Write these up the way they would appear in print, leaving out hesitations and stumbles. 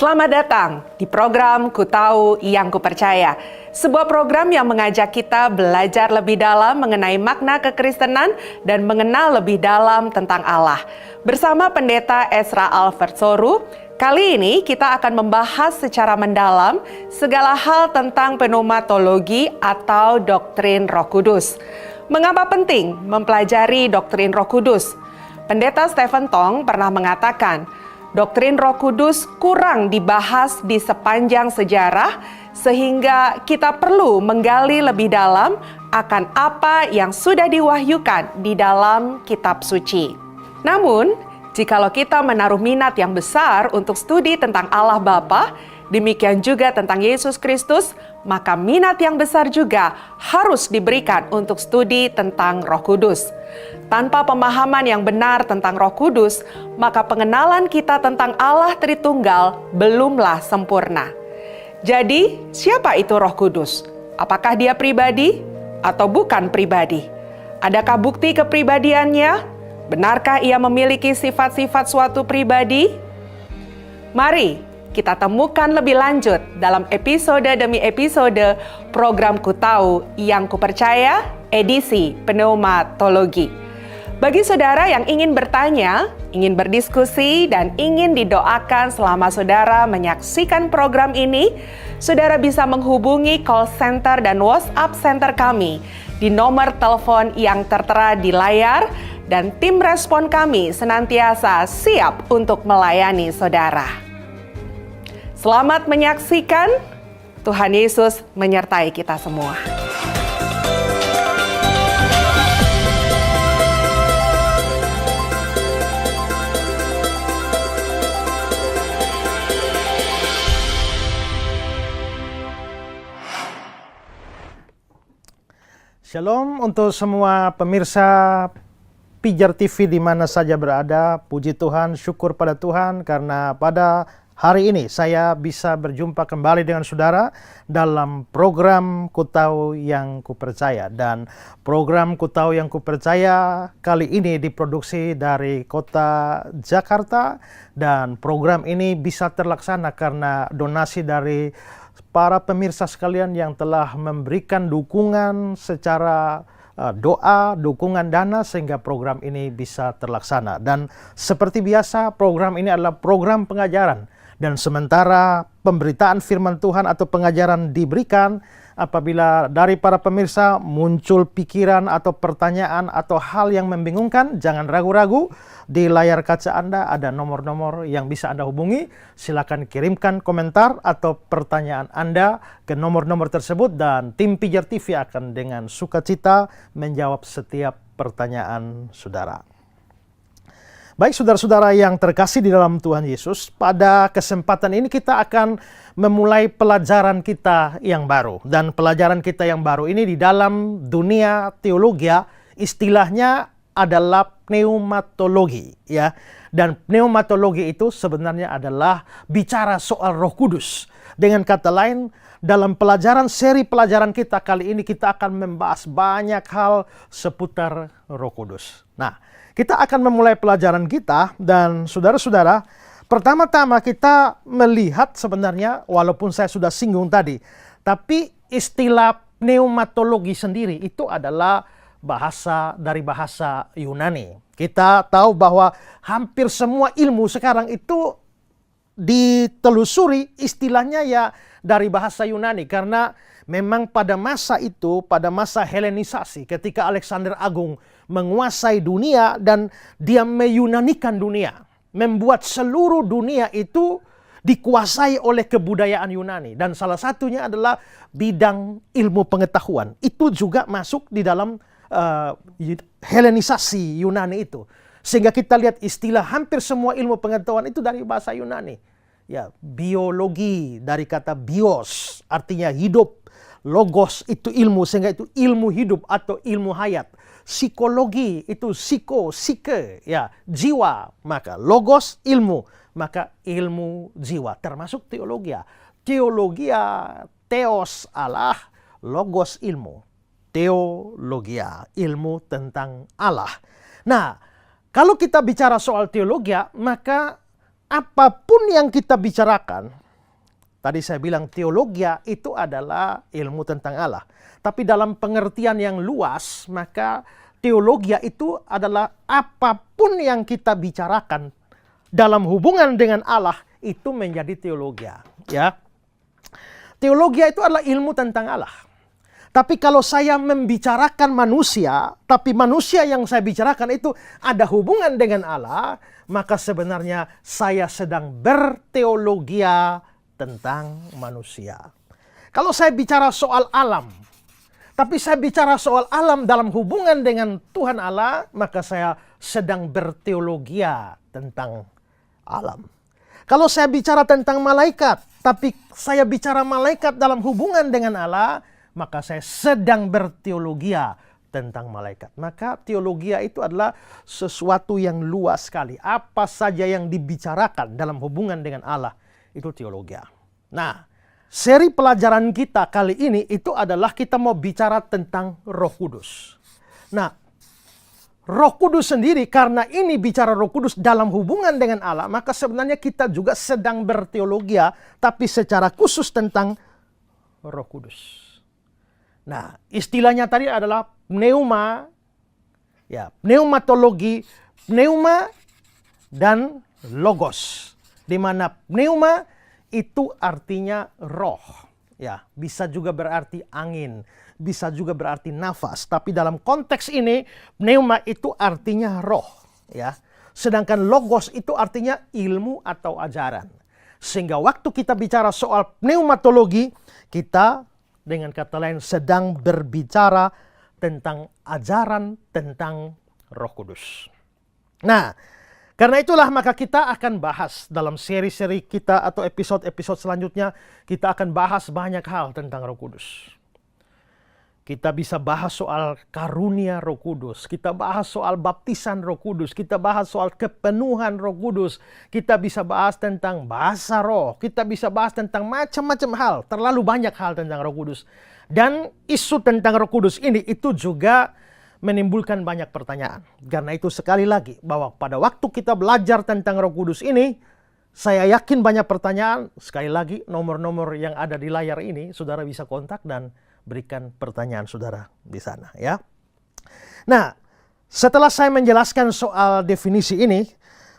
Selamat datang di program Ku Tahu Yang Kupercaya, sebuah program yang mengajak kita belajar lebih dalam mengenai makna kekristenan dan mengenal lebih dalam tentang Allah. Bersama Pendeta Ezra Alfred Soru, kali ini kita akan membahas secara mendalam segala hal tentang pneumatologi atau doktrin Roh Kudus. Mengapa penting mempelajari doktrin Roh Kudus? Pendeta Stephen Tong pernah mengatakan, doktrin Roh Kudus kurang dibahas di sepanjang sejarah, sehingga kita perlu menggali lebih dalam akan apa yang sudah diwahyukan di dalam kitab suci. Namun, jikalau kita menaruh minat yang besar untuk studi tentang Allah Bapa, demikian juga tentang Yesus Kristus, maka minat yang besar juga harus diberikan untuk studi tentang Roh Kudus. Tanpa pemahaman yang benar tentang Roh Kudus, maka pengenalan kita tentang Allah Tritunggal belumlah sempurna. Jadi, siapa itu Roh Kudus? Apakah dia pribadi atau bukan pribadi? Adakah bukti kepribadiannya? Benarkah ia memiliki sifat-sifat suatu pribadi? Mari kita temukan lebih lanjut dalam episode demi episode program Ku Tahu Yang Kupercaya, edisi pneumatologi. Bagi saudara yang ingin bertanya, ingin berdiskusi, dan ingin didoakan selama saudara menyaksikan program ini, saudara bisa menghubungi call center dan WhatsApp center kami di nomor telepon yang tertera di layar, dan tim respon kami senantiasa siap untuk melayani saudara. Selamat menyaksikan, Tuhan Yesus menyertai kita semua. Shalom untuk semua pemirsa Pijar TV di mana saja berada. Puji Tuhan, syukur pada Tuhan karena pada hari ini saya bisa berjumpa kembali dengan saudara dalam program Ku Tahu Yang Kupercaya. Dan program Ku Tahu Yang Kupercaya kali ini diproduksi dari kota Jakarta, dan program ini bisa terlaksana karena donasi dari para pemirsa sekalian yang telah memberikan dukungan secara doa, dukungan dana sehingga program ini bisa terlaksana. Dan seperti biasa, program ini adalah program pengajaran. Dan sementara pemberitaan firman Tuhan atau pengajaran diberikan, apabila dari para pemirsa muncul pikiran atau pertanyaan atau hal yang membingungkan, jangan ragu-ragu. Di layar kaca Anda ada nomor-nomor yang bisa Anda hubungi. Silakan kirimkan komentar atau pertanyaan Anda ke nomor-nomor tersebut, dan tim Pijar TV akan dengan sukacita menjawab setiap pertanyaan saudara. Baik saudara-saudara yang terkasih di dalam Tuhan Yesus, pada kesempatan ini kita akan memulai pelajaran kita yang baru. Dan pelajaran kita yang baru ini di dalam dunia teologi, istilahnya adalah pneumatologi, ya. Dan pneumatologi itu sebenarnya adalah bicara soal Roh Kudus. Dengan kata lain, dalam seri pelajaran kita kali ini kita akan membahas banyak hal seputar Roh Kudus. Nah, kita akan memulai pelajaran kita, dan saudara-saudara, pertama-tama kita melihat sebenarnya, walaupun saya sudah singgung tadi, tapi istilah pneumatologi sendiri itu adalah dari bahasa Yunani. Kita tahu bahwa hampir semua ilmu sekarang itu ditelusuri istilahnya ya dari bahasa Yunani, karena memang pada masa itu, pada masa Helenisasi, ketika Alexander Agung menguasai dunia dan dia meyunanikan dunia, membuat seluruh dunia itu dikuasai oleh kebudayaan Yunani, dan salah satunya adalah bidang ilmu pengetahuan. Itu juga masuk di dalam Helenisasi Yunani itu. Sehingga kita lihat istilah hampir semua ilmu pengetahuan itu dari bahasa Yunani. Ya, biologi dari kata bios, artinya hidup. Logos itu ilmu, sehingga itu ilmu hidup atau ilmu hayat. Psikologi itu psike, ya, jiwa. Maka logos ilmu, maka ilmu jiwa. Termasuk teologia. Teologia, theos Allah, logos ilmu. Teologia, ilmu tentang Allah. Nah, kalau kita bicara soal teologia, maka apapun yang kita bicarakan, tadi saya bilang teologia itu adalah ilmu tentang Allah. Tapi dalam pengertian yang luas, maka teologia itu adalah apapun yang kita bicarakan dalam hubungan dengan Allah, itu menjadi teologia. Ya. Teologia itu adalah ilmu tentang Allah. Tapi kalau saya membicarakan manusia, tapi manusia yang saya bicarakan itu ada hubungan dengan Allah, maka sebenarnya saya sedang berteologia tentang manusia. Kalau saya bicara soal alam, tapi saya bicara soal alam dalam hubungan dengan Tuhan Allah, maka saya sedang berteologia tentang alam. Kalau saya bicara tentang malaikat, tapi saya bicara malaikat dalam hubungan dengan Allah, maka saya sedang berteologia tentang malaikat. Maka teologia itu adalah sesuatu yang luas sekali. Apa saja yang dibicarakan dalam hubungan dengan Allah, itu teologia. Nah, seri pelajaran kita kali ini itu adalah kita mau bicara tentang Roh Kudus. Nah, Roh Kudus sendiri, karena ini bicara Roh Kudus dalam hubungan dengan Allah, maka sebenarnya kita juga sedang berteologia, tapi secara khusus tentang Roh Kudus. Nah, istilahnya tadi adalah pneuma, ya, pneumatologi, pneuma dan logos. Di mana pneuma itu artinya roh, ya, bisa juga berarti angin, bisa juga berarti nafas. Tapi dalam konteks ini, pneuma itu artinya roh, ya. Sedangkan logos itu artinya ilmu atau ajaran. Sehingga waktu kita bicara soal pneumatologi, kita dengan kata lain sedang berbicara tentang ajaran tentang Roh Kudus. Nah, karena itulah maka kita akan bahas dalam seri-seri kita atau episode-episode selanjutnya, kita akan bahas banyak hal tentang Roh Kudus. Kita bisa bahas soal karunia Roh Kudus, kita bahas soal baptisan Roh Kudus, kita bahas soal kepenuhan Roh Kudus, kita bisa bahas tentang bahasa roh, kita bisa bahas tentang macam-macam hal, terlalu banyak hal tentang Roh Kudus. Dan isu tentang Roh Kudus ini itu juga menimbulkan banyak pertanyaan. Karena itu sekali lagi bahwa pada waktu kita belajar tentang Roh Kudus ini, saya yakin banyak pertanyaan. Sekali lagi nomor-nomor yang ada di layar ini, saudara bisa kontak dan berikan pertanyaan saudara di sana, ya. Nah, setelah saya menjelaskan soal definisi ini,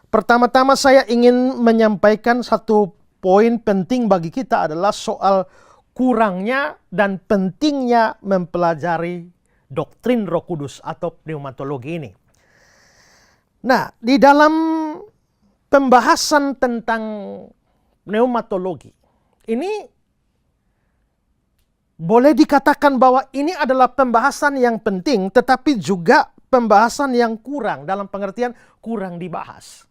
pertama-tama saya ingin menyampaikan satu poin penting bagi kita adalah soal kurangnya dan pentingnya mempelajari doktrin Roh Kudus atau pneumatologi ini. Nah, di dalam pembahasan tentang pneumatologi ini boleh dikatakan bahwa ini adalah pembahasan yang penting, tetapi juga pembahasan yang kurang, dalam pengertian kurang dibahas.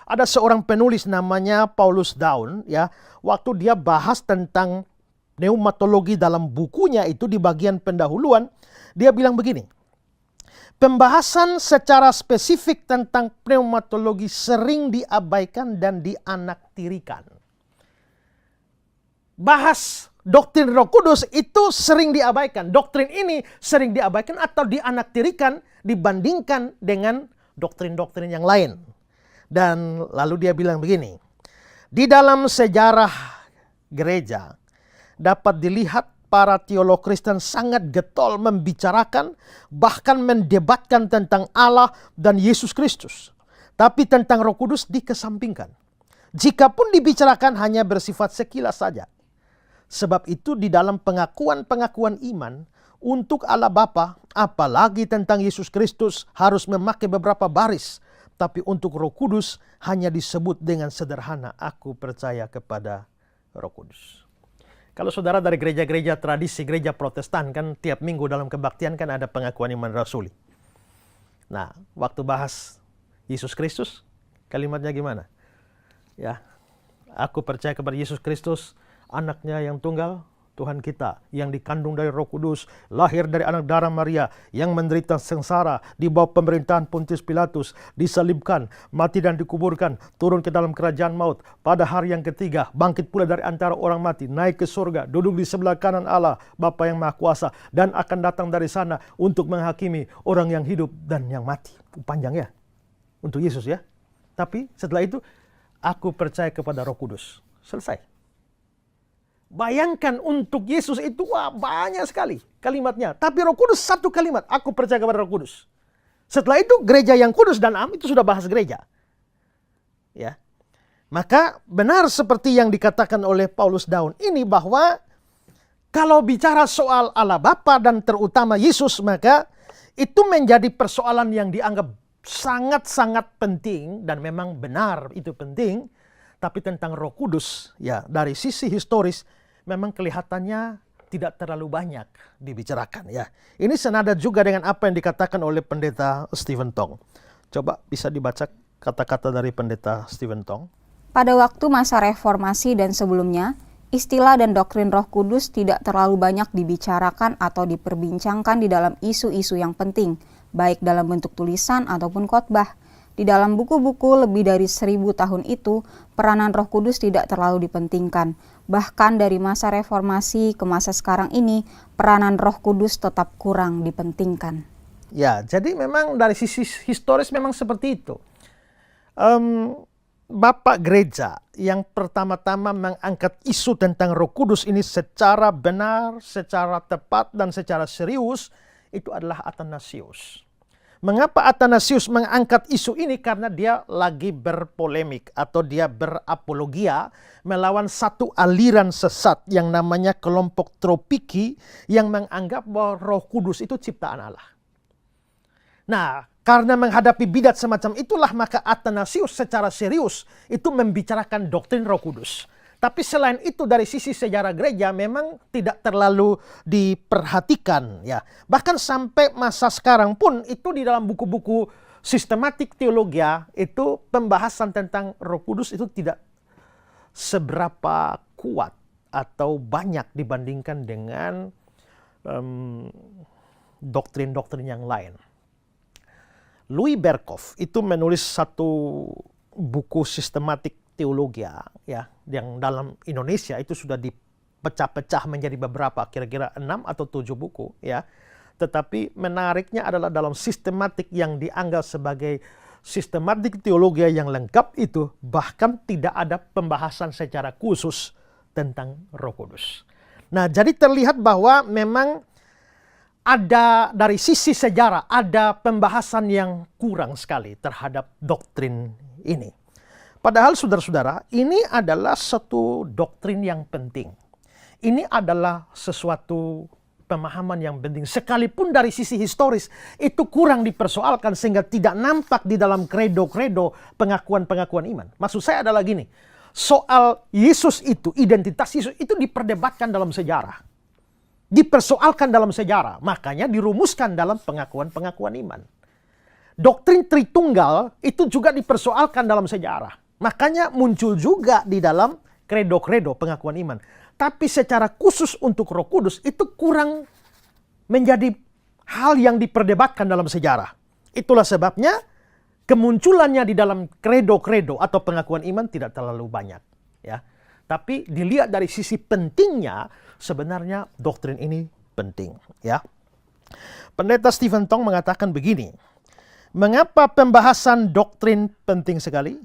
Ada seorang penulis namanya Paulus Daun, ya, waktu dia bahas tentang pneumatologi dalam bukunya itu di bagian pendahuluan, dia bilang begini, pembahasan secara spesifik tentang pneumatologi sering diabaikan dan dianaktirikan. Bahas doktrin Roh Kudus itu sering diabaikan. Doktrin ini sering diabaikan atau dianaktirikan dibandingkan dengan doktrin-doktrin yang lain. Dan lalu dia bilang begini, di dalam sejarah gereja dapat dilihat para teolog Kristen sangat getol membicarakan, bahkan mendebatkan tentang Allah dan Yesus Kristus. Tapi tentang Roh Kudus dikesampingkan. Jikapun dibicarakan hanya bersifat sekilas saja. Sebab itu di dalam pengakuan-pengakuan iman untuk Allah Bapa, apalagi tentang Yesus Kristus harus memakai beberapa baris. Tapi untuk Roh Kudus hanya disebut dengan sederhana, aku percaya kepada Roh Kudus. Kalau saudara dari gereja-gereja tradisi, gereja Protestan kan tiap minggu dalam kebaktian kan ada pengakuan iman rasuli. Nah, waktu bahas Yesus Kristus, kalimatnya gimana? Ya, aku percaya kepada Yesus Kristus, anaknya yang tunggal, Tuhan kita, yang dikandung dari Roh Kudus, lahir dari anak darah Maria, yang menderita sengsara di bawah pemerintahan Pontius Pilatus, disalibkan, mati dan dikuburkan, turun ke dalam kerajaan maut, pada hari yang ketiga, bangkit pula dari antara orang mati, naik ke surga, duduk di sebelah kanan Allah, Bapa yang Maha Kuasa, dan akan datang dari sana untuk menghakimi orang yang hidup dan yang mati. Panjang ya, untuk Yesus ya. Tapi setelah itu, aku percaya kepada Roh Kudus. Selesai. Bayangkan untuk Yesus itu banyak sekali kalimatnya. Tapi Roh Kudus satu kalimat, aku percaya kepada Roh Kudus. Setelah itu gereja yang kudus dan am itu sudah bahas gereja. Ya. Maka benar seperti yang dikatakan oleh Paulus Daun ini bahwa kalau bicara soal Allah Bapa dan terutama Yesus, maka itu menjadi persoalan yang dianggap sangat-sangat penting dan memang benar itu penting. Tapi tentang Roh Kudus, ya dari sisi historis memang kelihatannya tidak terlalu banyak dibicarakan. Ya, ini senada juga dengan apa yang dikatakan oleh pendeta Stephen Tong. Coba bisa dibaca kata-kata dari pendeta Stephen Tong. Pada waktu masa reformasi dan sebelumnya, istilah dan doktrin Roh Kudus tidak terlalu banyak dibicarakan atau diperbincangkan di dalam isu-isu yang penting, baik dalam bentuk tulisan ataupun khotbah. Di dalam buku-buku lebih dari 1000 tahun itu, peranan Roh Kudus tidak terlalu dipentingkan. Bahkan dari masa reformasi ke masa sekarang ini, peranan Roh Kudus tetap kurang dipentingkan. Ya, jadi memang dari sisi historis memang seperti itu. Bapak gereja yang pertama-tama mengangkat isu tentang Roh Kudus ini secara benar, secara tepat, dan secara serius, itu adalah Athanasius. Mengapa Athanasius mengangkat isu ini? Karena dia lagi berpolemik atau dia berapologia melawan satu aliran sesat yang namanya kelompok Tropiki yang menganggap bahwa Roh Kudus itu ciptaan Allah. Nah, karena menghadapi bidat semacam itulah maka Athanasius secara serius itu membicarakan doktrin Roh Kudus. Tapi selain itu dari sisi sejarah gereja memang tidak terlalu diperhatikan. Ya. Bahkan sampai masa sekarang pun itu di dalam buku-buku sistematik teologia itu pembahasan tentang Roh Kudus itu tidak seberapa kuat atau banyak dibandingkan dengan doktrin-doktrin yang lain. Louis Berkhof itu menulis satu buku sistematik teologia ya yang dalam Indonesia itu sudah dipecah-pecah menjadi beberapa kira-kira 6 atau 7 buku ya. Tetapi menariknya adalah dalam sistematik yang dianggap sebagai sistematik teologi yang lengkap itu bahkan tidak ada pembahasan secara khusus tentang Roh Kudus. Nah, jadi terlihat bahwa memang ada dari sisi sejarah ada pembahasan yang kurang sekali terhadap doktrin ini. Padahal saudara-saudara, ini adalah satu doktrin yang penting. Ini adalah sesuatu pemahaman yang penting. Sekalipun dari sisi historis itu kurang dipersoalkan sehingga tidak nampak di dalam kredo-kredo pengakuan-pengakuan iman. Maksud saya adalah gini, soal Yesus itu, identitas Yesus itu diperdebatkan dalam sejarah. Dipersoalkan dalam sejarah, makanya dirumuskan dalam pengakuan-pengakuan iman. Doktrin Tritunggal itu juga dipersoalkan dalam sejarah. Makanya muncul juga di dalam kredo-kredo pengakuan iman. Tapi secara khusus untuk Roh Kudus itu kurang menjadi hal yang diperdebatkan dalam sejarah. Itulah sebabnya kemunculannya di dalam kredo-kredo atau pengakuan iman tidak terlalu banyak. Ya. Tapi dilihat dari sisi pentingnya, sebenarnya doktrin ini penting. Ya. Pendeta Stephen Tong mengatakan begini, mengapa pembahasan doktrin penting sekali?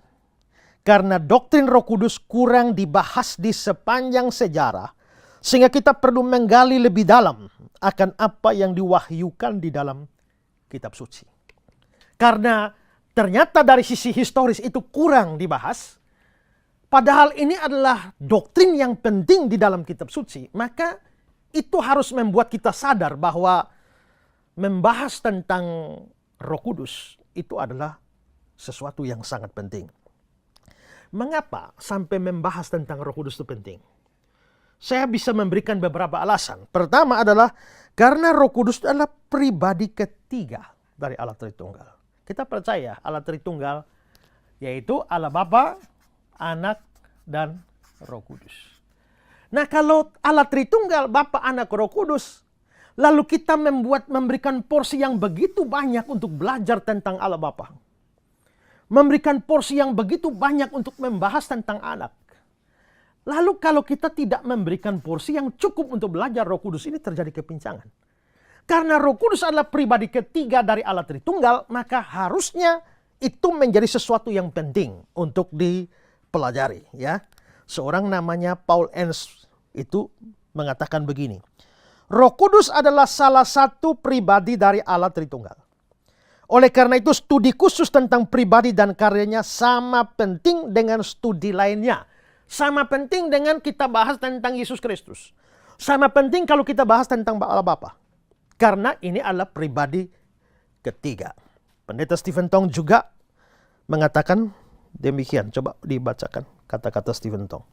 Karena doktrin Roh Kudus kurang dibahas di sepanjang sejarah, sehingga kita perlu menggali lebih dalam akan apa yang diwahyukan di dalam kitab suci. Karena ternyata dari sisi historis itu kurang dibahas, padahal ini adalah doktrin yang penting di dalam kitab suci, maka itu harus membuat kita sadar bahwa membahas tentang Roh Kudus itu adalah sesuatu yang sangat penting. Mengapa sampai membahas tentang Roh Kudus itu penting? Saya bisa memberikan beberapa alasan. Pertama adalah karena Roh Kudus adalah pribadi ketiga dari Allah Tritunggal. Kita percaya Allah Tritunggal yaitu Allah Bapa, Anak, dan Roh Kudus. Nah, kalau Allah Tritunggal, Bapa, Anak, Roh Kudus, lalu kita memberikan porsi yang begitu banyak untuk belajar tentang Allah Bapa. Memberikan porsi yang begitu banyak untuk membahas tentang anak. Lalu kalau kita tidak memberikan porsi yang cukup untuk belajar Roh Kudus, ini terjadi kepincangan. Karena Roh Kudus adalah pribadi ketiga dari Allah Tritunggal, maka harusnya itu menjadi sesuatu yang penting untuk pelajari, ya. Seorang namanya Paul Enns itu mengatakan begini. Roh Kudus adalah salah satu pribadi dari Allah Tritunggal. Oleh karena itu studi khusus tentang pribadi dan karyanya sama penting dengan studi lainnya. Sama penting dengan kita bahas tentang Yesus Kristus. Sama penting kalau kita bahas tentang Allah Bapa. Karena ini adalah pribadi ketiga. Pendeta Stephen Tong juga mengatakan demikian. Coba dibacakan kata-kata Stephen Tong.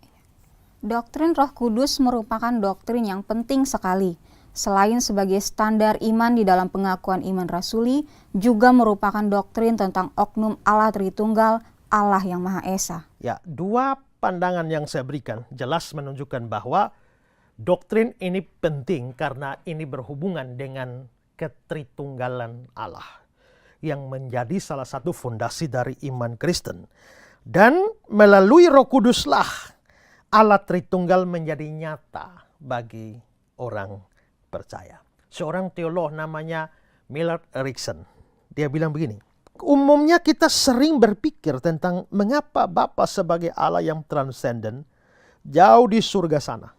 Doktrin Roh Kudus merupakan doktrin yang penting sekali. Selain sebagai standar iman di dalam pengakuan iman rasuli, juga merupakan doktrin tentang oknum Allah Tritunggal, Allah yang Maha Esa. Ya, dua pandangan yang saya berikan jelas menunjukkan bahwa doktrin ini penting karena ini berhubungan dengan ketritunggalan Allah yang menjadi salah satu fondasi dari iman Kristen. Dan melalui Roh Kuduslah Allah Tritunggal menjadi nyata bagi orang percaya. Seorang teolog namanya Millard Erickson, dia bilang begini, umumnya kita sering berpikir tentang mengapa Bapa sebagai Allah yang transenden jauh di surga sana.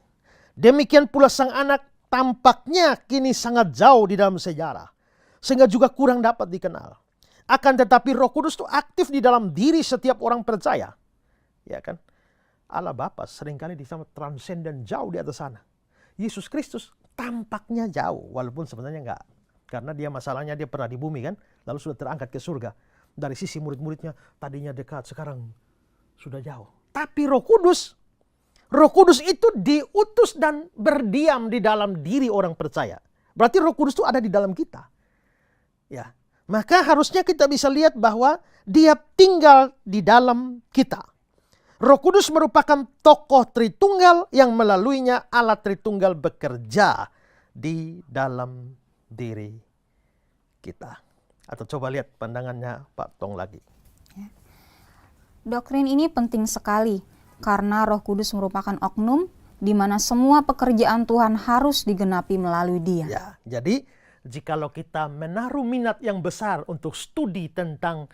Demikian pula Sang Anak tampaknya kini sangat jauh di dalam sejarah, sehingga juga kurang dapat dikenal. Akan tetapi Roh Kudus itu aktif di dalam diri setiap orang percaya. Ya kan? Allah Bapa seringkali disama transenden jauh di atas sana. Yesus Kristus tampaknya jauh, walaupun sebenarnya enggak. Karena dia masalahnya dia pernah di bumi kan, lalu sudah terangkat ke surga. Dari sisi murid-muridnya tadinya dekat, sekarang sudah jauh. Tapi Roh Kudus itu diutus dan berdiam di dalam diri orang percaya. Berarti Roh Kudus itu ada di dalam kita. Ya, maka harusnya kita bisa lihat bahwa dia tinggal di dalam kita. Roh Kudus merupakan tokoh Tritunggal yang melaluinya Allah Tritunggal bekerja di dalam diri kita. Atau coba lihat pandangannya Pak Tong lagi. Doktrin ini penting sekali karena Roh Kudus merupakan oknum di mana semua pekerjaan Tuhan harus digenapi melalui Dia. Ya, jadi jikalau kita menaruh minat yang besar untuk studi tentang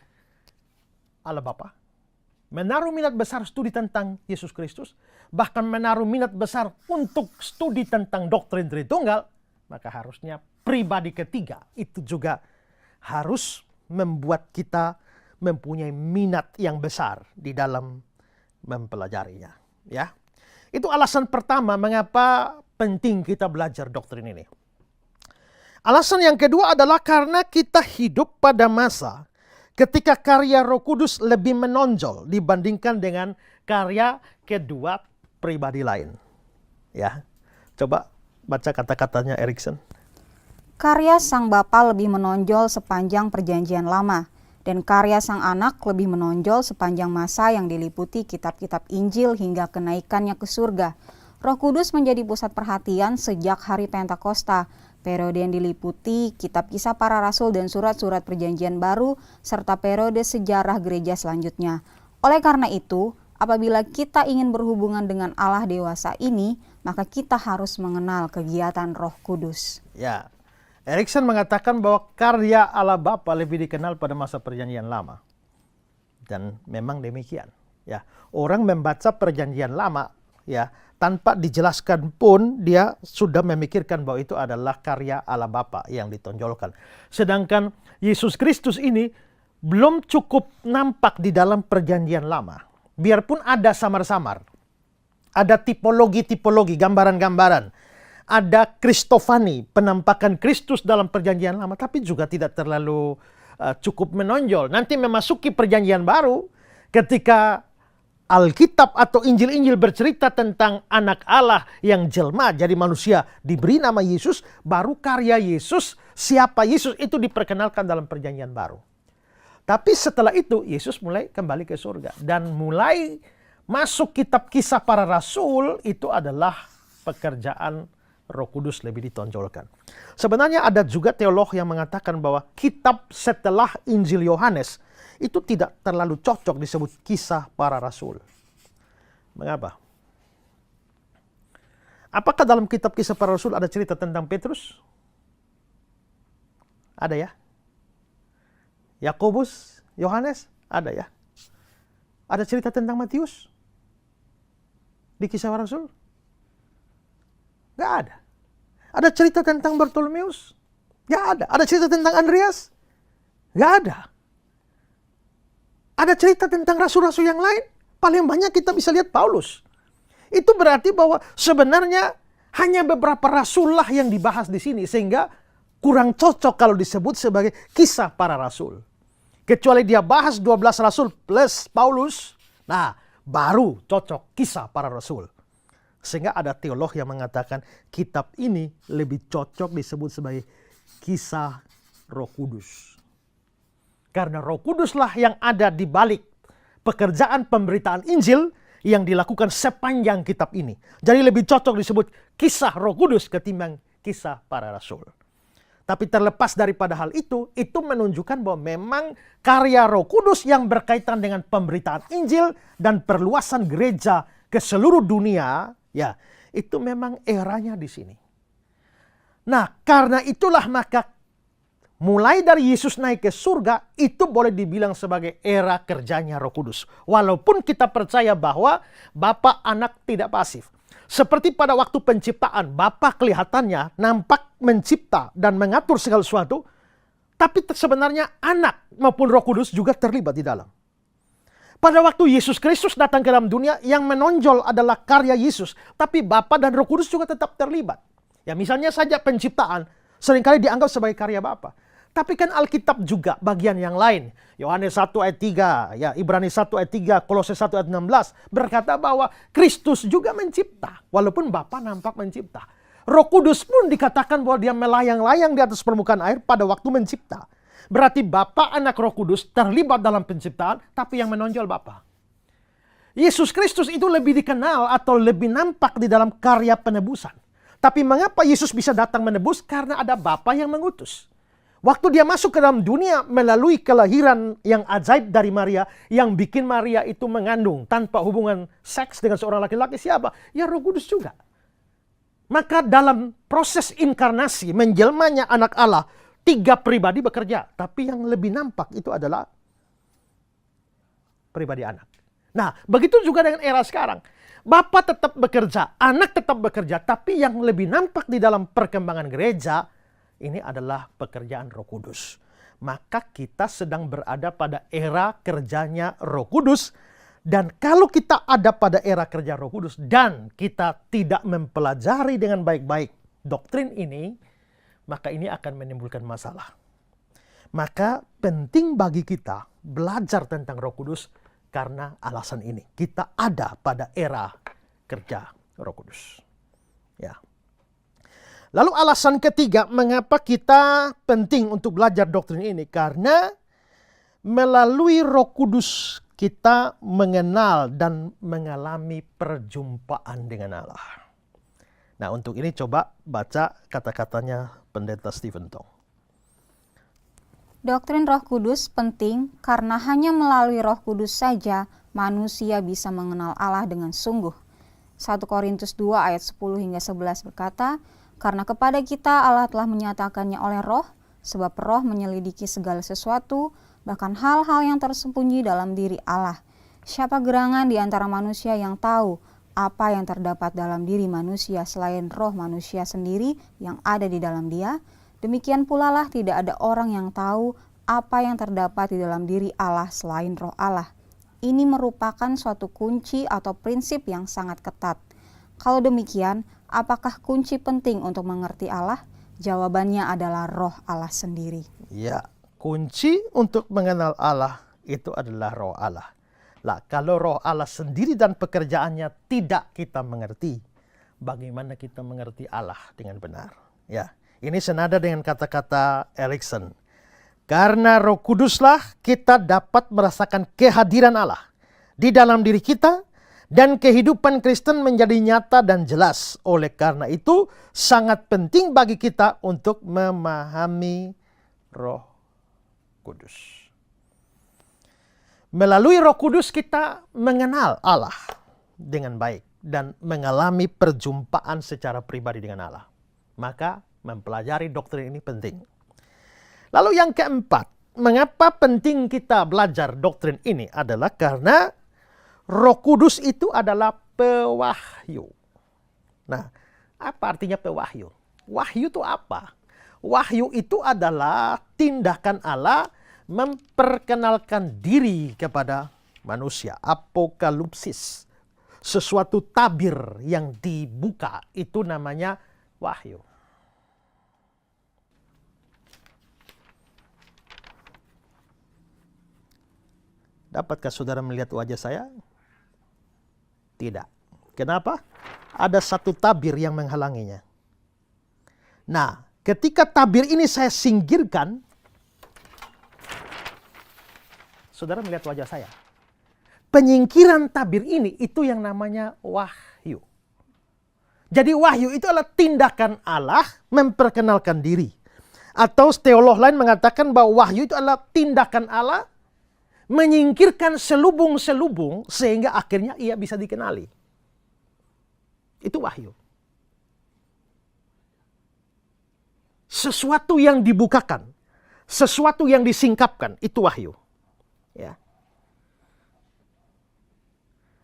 Allah Bapa, menaruh minat besar studi tentang Yesus Kristus, bahkan menaruh minat besar untuk studi tentang doktrin Tritunggal, maka harusnya pribadi ketiga itu juga harus membuat kita mempunyai minat yang besar di dalam mempelajarinya. Ya, itu alasan pertama mengapa penting kita belajar doktrin ini. Alasan yang kedua adalah karena kita hidup pada masa ketika karya Roh Kudus lebih menonjol dibandingkan dengan karya kedua pribadi lain. Ya, coba baca kata-katanya Erickson. Karya Sang Bapa lebih menonjol sepanjang Perjanjian Lama, dan karya Sang Anak lebih menonjol sepanjang masa yang diliputi kitab-kitab Injil hingga kenaikannya ke surga. Roh Kudus menjadi pusat perhatian sejak hari Pentakosta, periode yang diliputi kitab Kisah Para Rasul dan surat-surat Perjanjian Baru, serta periode sejarah gereja selanjutnya. Oleh karena itu, apabila kita ingin berhubungan dengan Allah dewasa ini, maka kita harus mengenal kegiatan Roh Kudus. Ya, Erickson mengatakan bahwa karya Allah Bapa lebih dikenal pada masa Perjanjian Lama. Dan memang demikian. Ya, orang membaca Perjanjian Lama ya tanpa dijelaskan pun dia sudah memikirkan bahwa itu adalah karya Allah Bapa yang ditonjolkan. Sedangkan Yesus Kristus ini belum cukup nampak di dalam Perjanjian Lama. Biarpun ada samar-samar. Ada tipologi-tipologi, gambaran-gambaran. Ada Kristofani, penampakan Kristus dalam Perjanjian Lama, tapi juga tidak terlalu cukup menonjol. Nanti memasuki Perjanjian Baru, ketika Alkitab atau Injil-Injil bercerita tentang anak Allah yang jelma jadi manusia, diberi nama Yesus, baru karya Yesus, siapa Yesus itu diperkenalkan dalam Perjanjian Baru. Tapi setelah itu, Yesus mulai kembali ke surga. Dan mulai masuk kitab Kisah Para Rasul, itu adalah pekerjaan Roh Kudus lebih ditonjolkan. Sebenarnya ada juga teolog yang mengatakan bahwa kitab setelah Injil Yohanes itu tidak terlalu cocok disebut Kisah Para Rasul. Mengapa? Apakah dalam kitab Kisah Para Rasul ada cerita tentang Petrus? Ada ya? Yakobus, Yohanes? Ada ya? Ada cerita tentang Matius? di Kisah Para Rasul? Nggak ada. Ada cerita tentang Bartolomeus? Nggak ada. Ada cerita tentang Andreas? Nggak ada. Ada cerita tentang rasul-rasul yang lain? Paling banyak kita bisa lihat Paulus. Itu berarti bahwa sebenarnya hanya beberapa rasul lah yang dibahas di sini, sehingga kurang cocok kalau disebut sebagai Kisah Para Rasul. Kecuali dia bahas 12 rasul plus Paulus, nah baru cocok Kisah Para Rasul. Sehingga ada teolog yang mengatakan kitab ini lebih cocok disebut sebagai Kisah Roh Kudus. Karena Roh Kuduslah yang ada di balik pekerjaan pemberitaan Injil yang dilakukan sepanjang kitab ini. Jadi lebih cocok disebut Kisah Roh Kudus ketimbang Kisah Para Rasul. Tapi terlepas daripada hal itu menunjukkan bahwa memang karya Roh Kudus yang berkaitan dengan pemberitaan Injil dan perluasan gereja ke seluruh dunia, ya, itu memang eranya di sini. Nah, karena itulah maka mulai dari Yesus naik ke surga, itu boleh dibilang sebagai era kerjanya Roh Kudus. Walaupun kita percaya bahwa Bapa Anak tidak pasif. Seperti pada waktu penciptaan, Bapa kelihatannya nampak mencipta dan mengatur segala sesuatu, tapi sebenarnya Anak maupun Roh Kudus juga terlibat di dalam. Pada waktu Yesus Kristus datang ke dalam dunia, yang menonjol adalah karya Yesus, tapi Bapa dan Roh Kudus juga tetap terlibat. Ya, misalnya saja penciptaan seringkali dianggap sebagai karya Bapa. Tapi kan Alkitab juga bagian yang lain. Yohanes 1 ayat 3, ya, Ibrani 1 ayat 3, Kolose 1 ayat 16 berkata bahwa Kristus juga mencipta, walaupun Bapa nampak mencipta. Roh Kudus pun dikatakan bahwa dia melayang-layang di atas permukaan air pada waktu mencipta. Berarti Bapa, Anak, Roh Kudus terlibat dalam penciptaan, tapi yang menonjol Bapa. Yesus Kristus itu lebih dikenal atau lebih nampak di dalam karya penebusan. Tapi mengapa Yesus bisa datang menebus? Karena ada Bapa yang mengutus. Waktu dia masuk ke dalam dunia melalui kelahiran yang ajaib dari Maria, yang bikin Maria itu mengandung tanpa hubungan seks dengan seorang laki-laki, siapa? Ya, Roh Kudus juga. Maka dalam proses inkarnasi, menjelmanya anak Allah, 3 pribadi bekerja. Tapi yang lebih nampak itu adalah pribadi anak. Nah, begitu juga dengan era sekarang. Bapa tetap bekerja, anak tetap bekerja, tapi yang lebih nampak di dalam perkembangan gereja, ini adalah pekerjaan Roh Kudus. Maka kita sedang berada pada era kerjanya Roh Kudus. Dan kalau kita ada pada era kerja Roh Kudus dan kita tidak mempelajari dengan baik-baik doktrin ini, maka ini akan menimbulkan masalah. Maka penting bagi kita belajar tentang Roh Kudus karena alasan ini. Kita ada pada era kerja Roh Kudus. Ya. Lalu alasan ketiga, mengapa kita penting untuk belajar doktrin ini? Karena melalui Roh Kudus kita mengenal dan mengalami perjumpaan dengan Allah. Nah, untuk ini coba baca kata-katanya Pendeta Stephen Tong. Doktrin Roh Kudus penting karena hanya melalui Roh Kudus saja manusia bisa mengenal Allah dengan sungguh. 1 Korintus 2 ayat 10 hingga 11 berkata, karena kepada kita Allah telah menyatakannya oleh Roh, sebab Roh menyelidiki segala sesuatu, bahkan hal-hal yang tersembunyi dalam diri Allah. Siapa gerangan di antara manusia yang tahu apa yang terdapat dalam diri manusia selain roh manusia sendiri yang ada di dalam dia? Demikian pula lah tidak ada orang yang tahu apa yang terdapat di dalam diri Allah selain roh Allah. Ini merupakan suatu kunci atau prinsip yang sangat ketat. Kalau demikian, apakah kunci penting untuk mengerti Allah? Jawabannya adalah roh Allah sendiri. Ya, kunci untuk mengenal Allah itu adalah roh Allah. Lah, kalau roh Allah sendiri dan pekerjaannya tidak kita mengerti, bagaimana kita mengerti Allah dengan benar? Ya, ini senada dengan kata-kata Erikson. Karena Roh Kuduslah kita dapat merasakan kehadiran Allah di dalam diri kita, dan kehidupan Kristen menjadi nyata dan jelas. Oleh karena itu, sangat penting bagi kita untuk memahami Roh Kudus. Melalui Roh Kudus kita mengenal Allah dengan baik dan mengalami perjumpaan secara pribadi dengan Allah. Maka mempelajari doktrin ini penting. Lalu yang keempat, mengapa penting kita belajar doktrin ini adalah karena Roh Kudus itu adalah pewahyu. Nah, apa artinya pewahyu? Wahyu itu apa? Wahyu itu adalah tindakan Allah memperkenalkan diri kepada manusia. Apokalipsis. Sesuatu tabir yang dibuka, itu namanya wahyu. Dapatkah saudara melihat wajah saya? Tidak. Kenapa? Ada satu tabir yang menghalanginya. Nah, ketika tabir ini saya singkirkan, saudara melihat wajah saya. Penyingkiran tabir ini itu yang namanya wahyu. Jadi wahyu itu adalah tindakan Allah memperkenalkan diri. Atau teolog lain mengatakan bahwa wahyu itu adalah tindakan Allah menyingkirkan selubung-selubung sehingga akhirnya ia bisa dikenali. Itu wahyu. Sesuatu yang dibukakan, sesuatu yang disingkapkan, itu wahyu. Ya.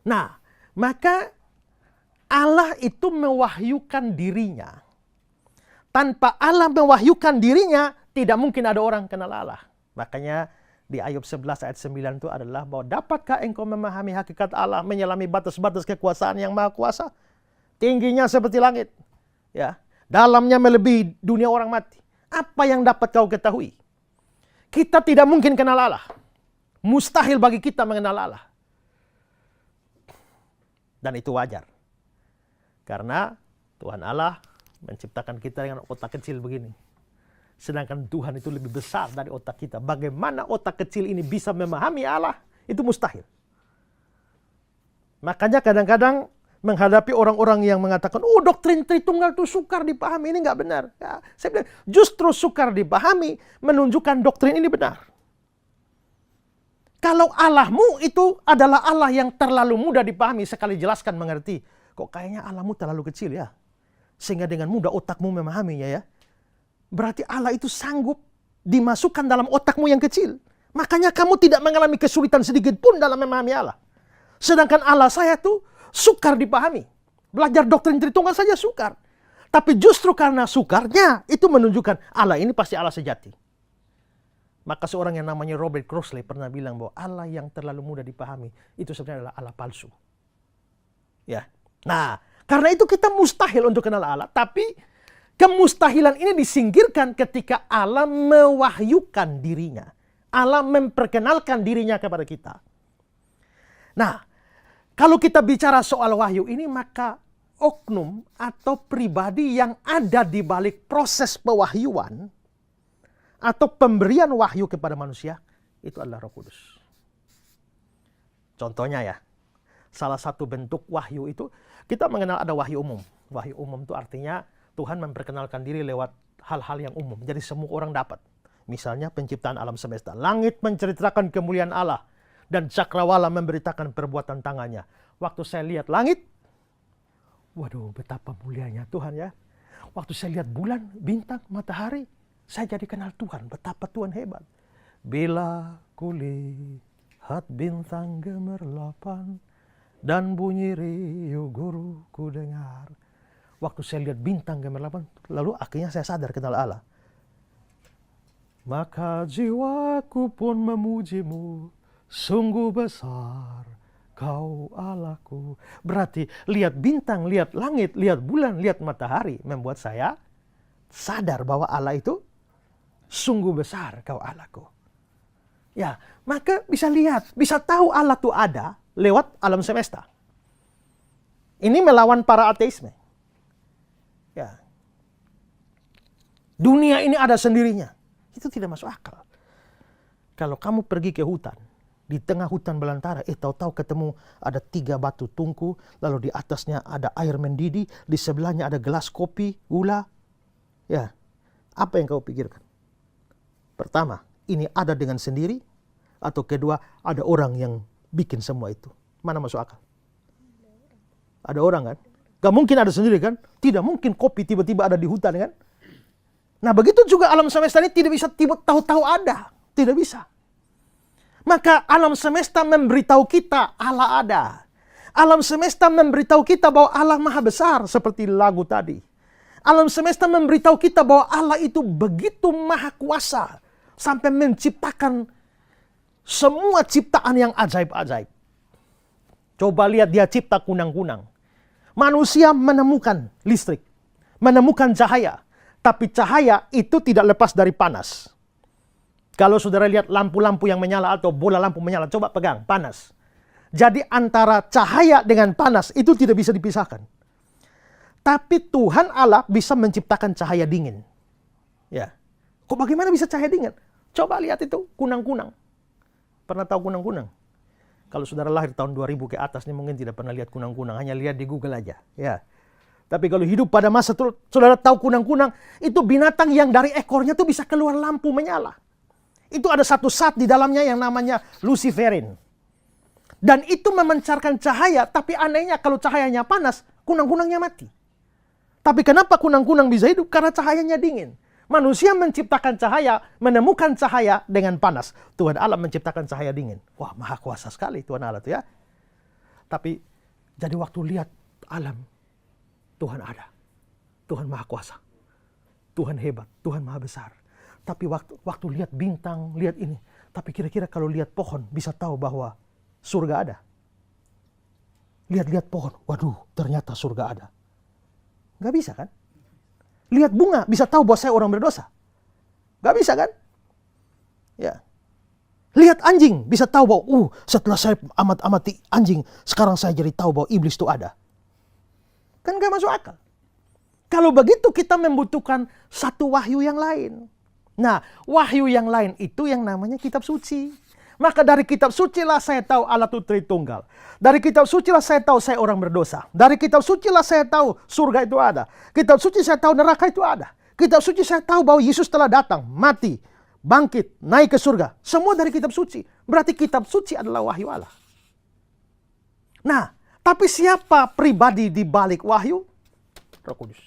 Nah, maka Allah itu mewahyukan dirinya. Tanpa Allah mewahyukan dirinya, tidak mungkin ada orang kenal Allah. Makanya di Ayub 11 ayat 9 itu adalah bahwa dapatkah engkau memahami hakikat Allah, menyelami batas-batas kekuasaan yang maha kuasa? Tingginya seperti langit, ya, dalamnya melebihi dunia orang mati. Apa yang dapat kau ketahui? Kita tidak mungkin kenal Allah. Mustahil bagi kita mengenal Allah. Dan itu wajar. Karena Tuhan Allah menciptakan kita dengan otak kecil begini. Sedangkan Tuhan itu lebih besar dari otak kita. Bagaimana otak kecil ini bisa memahami Allah? Itu mustahil. Makanya kadang-kadang menghadapi orang-orang yang mengatakan, oh doktrin Tritunggal itu sukar dipahami, ini nggak benar. Ya, saya bilang, justru sukar dipahami menunjukkan doktrin ini benar. Kalau Allahmu itu adalah Allah yang terlalu mudah dipahami, sekali jelaskan mengerti. Kok kayaknya Allahmu terlalu kecil ya? Sehingga dengan mudah otakmu memahaminya ya. Berarti Allah itu sanggup dimasukkan dalam otakmu yang kecil. Makanya kamu tidak mengalami kesulitan sedikit pun dalam memahami Allah. Sedangkan Allah saya tuh sukar dipahami. Belajar doktrin Tritunggal saja sukar. Tapi justru karena sukarnya itu menunjukkan Allah ini pasti Allah sejati. Maka seorang yang namanya Robert Crossley pernah bilang bahwa Allah yang terlalu mudah dipahami itu sebenarnya adalah Allah palsu. Ya. Nah, karena itu kita mustahil untuk kenal Allah, tapi kemustahilan ini disingkirkan ketika Allah mewahyukan dirinya. Allah memperkenalkan dirinya kepada kita. Nah, kalau kita bicara soal wahyu ini, maka oknum atau pribadi yang ada di balik proses pewahyuan atau pemberian wahyu kepada manusia, itu adalah Roh Kudus. Contohnya ya, salah satu bentuk wahyu itu, kita mengenal ada wahyu umum. Wahyu umum itu artinya Tuhan memperkenalkan diri lewat hal-hal yang umum. Jadi semua orang dapat. Misalnya penciptaan alam semesta. Langit menceritakan kemuliaan Allah. Dan cakrawala memberitakan perbuatan tangannya. Waktu saya lihat langit, waduh betapa mulianya Tuhan ya. Waktu saya lihat bulan, bintang, matahari, saya jadi kenal Tuhan. Betapa Tuhan hebat. Bila kulihat bintang gemerlapan dan bunyi riuh guru ku dengar. Waktu saya lihat bintang gemerlapan, lalu akhirnya saya sadar kenal Allah. Maka jiwaku pun memujimu, sungguh besar kau Allahku. Berarti lihat bintang, lihat langit, lihat bulan, lihat matahari membuat saya sadar bahwa Allah itu sungguh besar kau Allahku. Ya, maka bisa lihat, bisa tahu Allah itu ada lewat alam semesta. Ini melawan para ateisme. Ya. Dunia ini ada sendirinya. Itu tidak masuk akal. Kalau kamu pergi ke hutan, di tengah hutan belantara, tahu-tahu ketemu ada 3 batu tungku, lalu di atasnya ada air mendidih, di sebelahnya ada gelas kopi, gula. Ya, apa yang kau pikirkan? Pertama, ini ada dengan sendiri, atau kedua, ada orang yang bikin semua itu. Mana masuk akal? Ada orang kan? Gak mungkin ada sendiri kan? Tidak mungkin kopi tiba-tiba ada di hutan kan? Nah begitu juga alam semesta ini tidak bisa tahu-tahu ada. Tidak bisa. Maka alam semesta memberitahu kita Allah ada. Alam semesta memberitahu kita bahwa Allah maha besar seperti lagu tadi. Alam semesta memberitahu kita bahwa Allah itu begitu maha kuasa sampai menciptakan semua ciptaan yang ajaib-ajaib. Coba lihat dia cipta kunang-kunang. Manusia menemukan listrik, menemukan cahaya. Tapi cahaya itu tidak lepas dari panas. Kalau saudara lihat lampu-lampu yang menyala atau bola lampu menyala, coba pegang, panas. Jadi antara cahaya dengan panas itu tidak bisa dipisahkan. Tapi Tuhan Allah bisa menciptakan cahaya dingin. Ya. Kok bagaimana bisa cahaya dingin? Coba lihat itu, kunang-kunang. Pernah tahu kunang-kunang? Kalau saudara lahir tahun 2000 ke atas ini mungkin tidak pernah lihat kunang-kunang, hanya lihat di Google aja. Ya. Tapi kalau hidup pada masa itu, saudara tahu kunang-kunang, itu binatang yang dari ekornya tuh bisa keluar lampu menyala. Itu ada satu zat di dalamnya yang namanya luciferin. Dan itu memancarkan cahaya, tapi anehnya kalau cahayanya panas, kunang-kunangnya mati. Tapi kenapa kunang-kunang bisa hidup? Karena cahayanya dingin. Manusia menciptakan cahaya, menemukan cahaya dengan panas. Tuhan Allah menciptakan cahaya dingin. Wah, maha kuasa sekali Tuhan Allah itu ya. Tapi jadi waktu lihat alam, Tuhan ada. Tuhan maha kuasa. Tuhan hebat, Tuhan maha besar. Tapi waktu lihat bintang, lihat ini. Tapi kira-kira kalau lihat pohon, bisa tahu bahwa surga ada. Lihat-lihat pohon, waduh ternyata surga ada. Gak bisa kan? Lihat bunga, bisa tahu bahwa saya orang berdosa. Gak bisa kan? Ya. Lihat anjing, bisa tahu bahwa setelah saya amati anjing, sekarang saya jadi tahu bahwa iblis itu ada. Kan gak masuk akal. Kalau begitu kita membutuhkan satu wahyu yang lain. Nah, wahyu yang lain itu yang namanya kitab suci. Maka dari kitab suci lah saya tahu Allah itu Tritunggal. Dari kitab suci lah saya tahu saya orang berdosa. Dari kitab suci lah saya tahu surga itu ada. Kitab suci saya tahu neraka itu ada. Kitab suci saya tahu bahwa Yesus telah datang, mati, bangkit, naik ke surga. Semua dari kitab suci. Berarti kitab suci adalah wahyu Allah. Nah, tapi siapa pribadi di balik wahyu? Roh Kudus.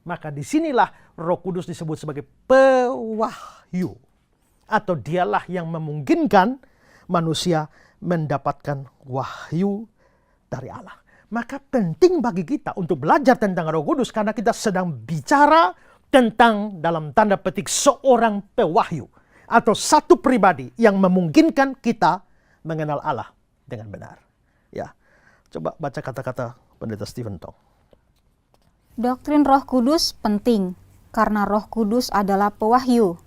Maka disinilah Roh Kudus disebut sebagai pewahyu. Atau dialah yang memungkinkan manusia mendapatkan wahyu dari Allah. Maka penting bagi kita untuk belajar tentang Roh Kudus karena kita sedang bicara tentang dalam tanda petik seorang pewahyu. Atau satu pribadi yang memungkinkan kita mengenal Allah dengan benar. Ya, coba baca kata-kata Pendeta Stephen Tong. Doktrin Roh Kudus penting karena Roh Kudus adalah pewahyu.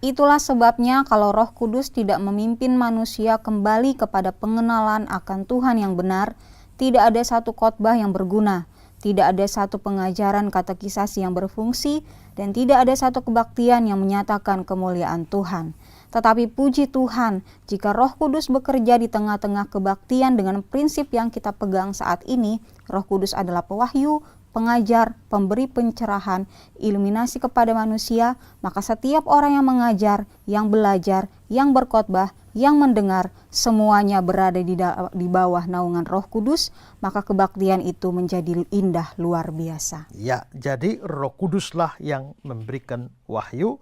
Itulah sebabnya kalau Roh Kudus tidak memimpin manusia kembali kepada pengenalan akan Tuhan yang benar, tidak ada satu khotbah yang berguna, tidak ada satu pengajaran katekisasi yang berfungsi, dan tidak ada satu kebaktian yang menyatakan kemuliaan Tuhan. Tetapi puji Tuhan, jika Roh Kudus bekerja di tengah-tengah kebaktian dengan prinsip yang kita pegang saat ini, Roh Kudus adalah pewahyu, pengajar, pemberi pencerahan, iluminasi kepada manusia, maka setiap orang yang mengajar, yang belajar, yang berkhotbah, yang mendengar, semuanya berada di bawah naungan Roh Kudus, maka kebaktian itu menjadi indah luar biasa. Ya, jadi Roh Kuduslah yang memberikan wahyu,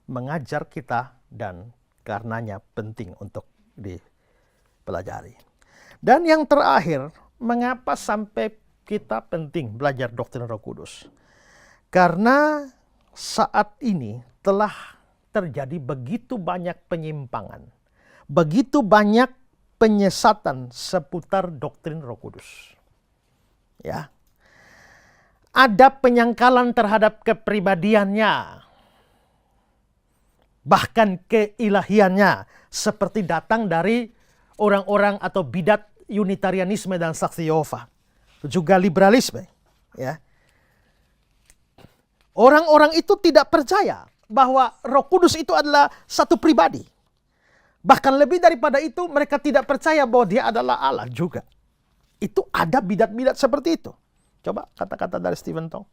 mengajar kita, dan karenanya penting untuk dipelajari. Dan yang terakhir, mengapa sampai kita penting belajar doktrin Roh Kudus? Karena saat ini telah terjadi begitu banyak penyimpangan, begitu banyak penyesatan seputar doktrin Roh Kudus. Ya. Ada penyangkalan terhadap kepribadiannya, bahkan keilahiannya, seperti datang dari orang-orang atau bidat Unitarianisme dan Saksi Yehova. Juga liberalisme, ya. Orang-orang itu tidak percaya bahwa Roh Kudus itu adalah satu pribadi. Bahkan lebih daripada itu, mereka tidak percaya bahwa dia adalah Allah juga. Itu ada bidat-bidat seperti itu. Coba kata-kata dari Stephen Tong.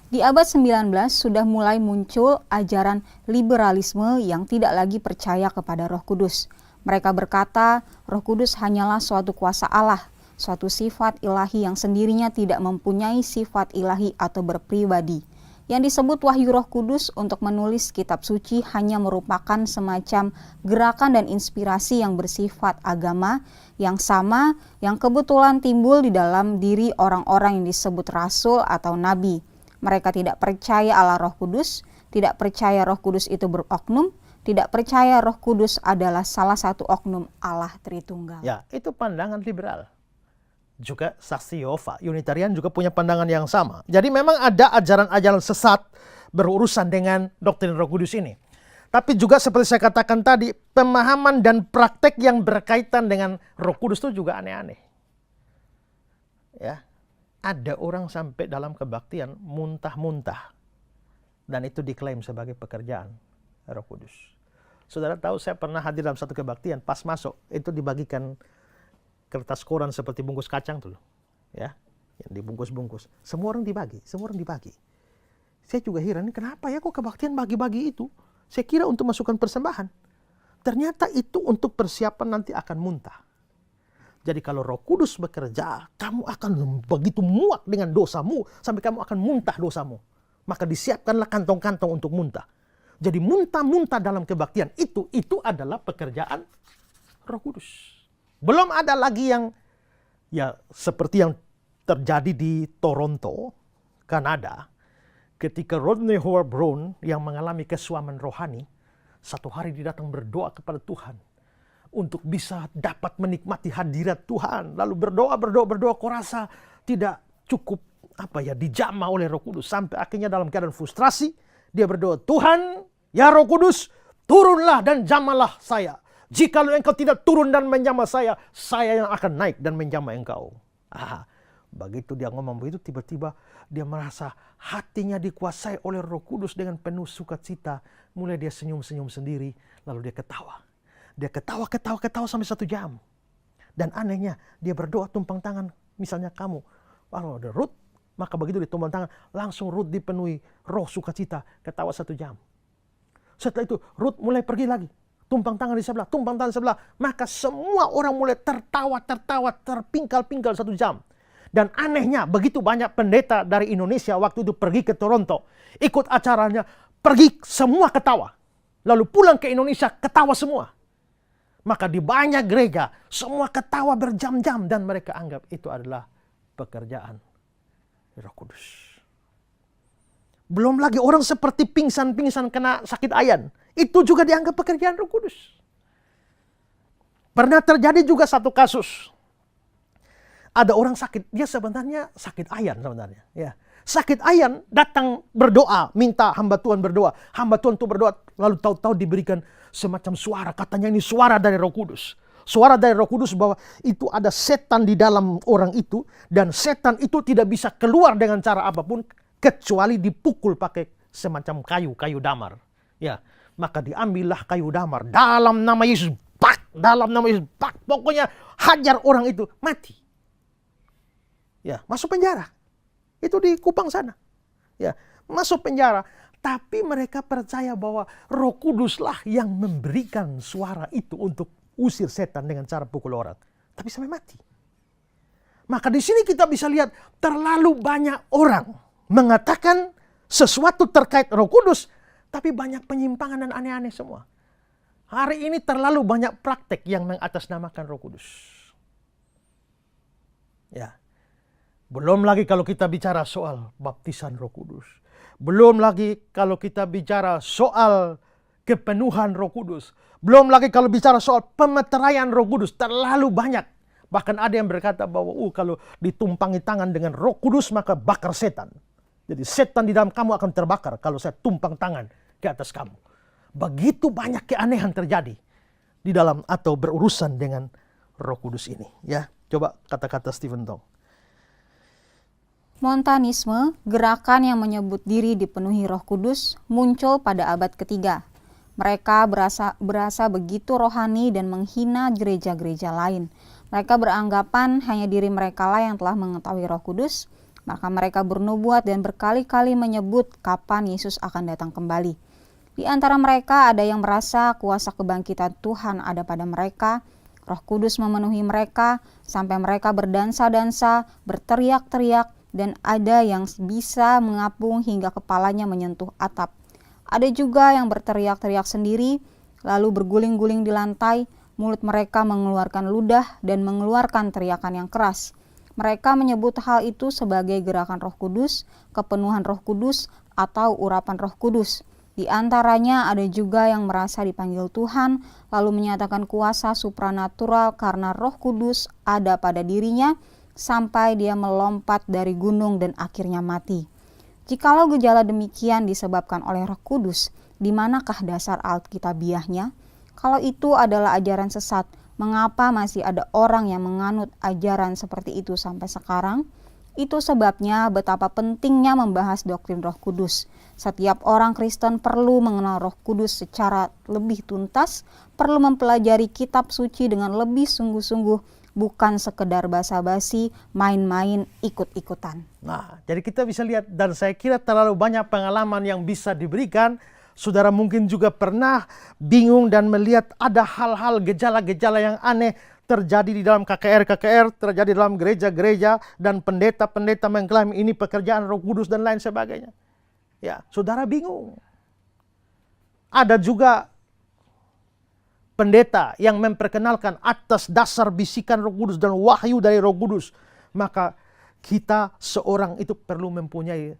Di abad 19 sudah mulai muncul ajaran liberalisme yang tidak lagi percaya kepada Roh Kudus. Mereka berkata, Roh Kudus hanyalah suatu kuasa Allah, suatu sifat ilahi yang sendirinya tidak mempunyai sifat ilahi atau berpribadi. Yang disebut wahyu Roh Kudus untuk menulis kitab suci hanya merupakan semacam gerakan dan inspirasi yang bersifat agama yang sama yang kebetulan timbul di dalam diri orang-orang yang disebut rasul atau nabi. Mereka tidak percaya Allah Roh Kudus, tidak percaya Roh Kudus itu beroknum, tidak percaya Roh Kudus adalah salah satu oknum Allah Tritunggal. Ya, itu pandangan liberal. Juga saksi Yehova, Unitarian juga punya pandangan yang sama. Jadi memang ada ajaran-ajaran sesat berurusan dengan doktrin Roh Kudus ini. Tapi juga seperti saya katakan tadi, pemahaman dan praktek yang berkaitan dengan Roh Kudus itu juga aneh-aneh. Ya, ada orang sampai dalam kebaktian muntah-muntah. Dan itu diklaim sebagai pekerjaan Roh Kudus. Saudara tahu, saya pernah hadir dalam satu kebaktian, pas masuk itu dibagikan kertas koran seperti bungkus kacang tuh, ya, yang dibungkus-bungkus. Semua orang dibagi. Saya juga heran, kenapa ya kok kebaktian bagi-bagi itu? Saya kira untuk masukkan persembahan. Ternyata itu untuk persiapan nanti akan muntah. Jadi kalau Roh Kudus bekerja, kamu akan begitu muak dengan dosamu sampai kamu akan muntah dosamu. Maka disiapkanlah kantong-kantong untuk muntah. Jadi muntah-muntah dalam kebaktian itu adalah pekerjaan Roh Kudus. Belum ada lagi yang ya seperti yang terjadi di Toronto, Kanada, ketika Rodney Howard Brown yang mengalami kesuaman rohani, satu hari dia datang berdoa kepada Tuhan untuk bisa dapat menikmati hadirat Tuhan. Lalu berdoa, kok rasa tidak cukup dijamah oleh Roh Kudus. Sampai akhirnya dalam keadaan frustrasi, dia berdoa, Tuhan, ya Roh Kudus, turunlah dan jamalah saya. Jikalau engkau tidak turun dan menjamah saya yang akan naik dan menjamah engkau. Begitu dia ngomong begitu, tiba-tiba dia merasa hatinya dikuasai oleh Roh Kudus dengan penuh sukacita. Mulai dia senyum-senyum sendiri, lalu dia ketawa. Dia ketawa sampai 1 jam. Dan anehnya, dia berdoa tumpang tangan. Misalnya kamu, kalau ada Ruth, maka begitu dia tumpang tangan, langsung Ruth dipenuhi roh sukacita, ketawa 1 jam. Setelah itu, Ruth mulai pergi lagi. Tumpang tangan di sebelah, maka semua orang mulai tertawa, terpingkal-pingkal 1 jam. Dan anehnya, begitu banyak pendeta dari Indonesia waktu itu pergi ke Toronto, ikut acaranya, pergi semua ketawa. Lalu pulang ke Indonesia, ketawa semua. Maka di banyak gereja, semua ketawa berjam-jam dan mereka anggap itu adalah pekerjaan Roh Kudus. Belum lagi orang seperti pingsan kena sakit ayan. Itu juga dianggap pekerjaan Roh Kudus. Pernah terjadi juga satu kasus. Ada orang sakit, dia sebenarnya sakit ayan sebenarnya. Ya. Sakit ayan datang berdoa, minta hamba Tuhan berdoa. Hamba Tuhan itu berdoa, lalu tahu-tahu diberikan semacam suara. Katanya ini suara dari Roh Kudus. Suara dari Roh Kudus bahwa itu ada setan di dalam orang itu. Dan setan itu tidak bisa keluar dengan cara apapun kecuali dipukul pakai semacam kayu damar. Ya, maka diambillah kayu damar dalam nama Yesus, pokoknya hajar orang itu mati. Ya, masuk penjara. Itu di Kupang sana. Ya, masuk penjara. Tapi mereka percaya bahwa Roh Kuduslah yang memberikan suara itu untuk usir setan dengan cara pukul orang. Tapi sampai mati. Maka di sini kita bisa lihat terlalu banyak orang mengatakan sesuatu terkait Roh Kudus, tapi banyak penyimpangan dan aneh-aneh semua. Hari ini terlalu banyak praktek yang mengatasnamakan Roh Kudus. Ya. Belum lagi kalau kita bicara soal baptisan Roh Kudus. Belum lagi kalau kita bicara soal kepenuhan Roh Kudus. Belum lagi kalau bicara soal pemeteraian Roh Kudus. Terlalu banyak. Bahkan ada yang berkata bahwa kalau ditumpangi tangan dengan Roh Kudus maka bakar setan. Jadi setan di dalam kamu akan terbakar kalau saya tumpang tangan ke atas kamu. Begitu banyak keanehan terjadi di dalam atau berurusan dengan Roh Kudus ini. Ya, coba kata-kata Stephen Tong. Montanisme, gerakan yang menyebut diri dipenuhi Roh Kudus, muncul pada abad ketiga. Mereka berasa begitu rohani dan menghina gereja-gereja lain. Mereka beranggapan hanya diri mereka lah yang telah mengetahui Roh Kudus, maka mereka bernubuat dan berkali-kali menyebut kapan Yesus akan datang kembali. Di antara mereka ada yang merasa kuasa kebangkitan Tuhan ada pada mereka, Roh Kudus memenuhi mereka, sampai mereka berdansa-dansa, berteriak-teriak, dan ada yang bisa mengapung hingga kepalanya menyentuh atap. Ada juga yang berteriak-teriak sendiri, lalu berguling-guling di lantai, mulut mereka mengeluarkan ludah dan mengeluarkan teriakan yang keras. Mereka menyebut hal itu sebagai gerakan Roh Kudus, kepenuhan Roh Kudus, atau urapan Roh Kudus. Di antaranya ada juga yang merasa dipanggil Tuhan, lalu menyatakan kuasa supranatural karena Roh Kudus ada pada dirinya, sampai dia melompat dari gunung dan akhirnya mati. Jikalau gejala demikian disebabkan oleh Roh Kudus, di manakah dasar Alkitabiahnya? Kalau itu adalah ajaran sesat, mengapa masih ada orang yang menganut ajaran seperti itu sampai sekarang? Itu sebabnya betapa pentingnya membahas doktrin Roh Kudus. Setiap orang Kristen perlu mengenal Roh Kudus secara lebih tuntas, perlu mempelajari kitab suci dengan lebih sungguh-sungguh, bukan sekedar basa-basi, main-main, ikut-ikutan. Nah, jadi kita bisa lihat, dan saya kira terlalu banyak pengalaman yang bisa diberikan. Saudara mungkin juga pernah bingung dan melihat ada hal-hal gejala-gejala yang aneh terjadi di dalam KKR, terjadi dalam gereja-gereja, dan pendeta-pendeta mengklaim ini pekerjaan Roh Kudus dan lain sebagainya. Ya, saudara bingung. Ada juga pendeta yang memperkenalkan atas dasar bisikan Roh Kudus dan wahyu dari Roh Kudus. Maka kita seorang itu perlu mempunyai,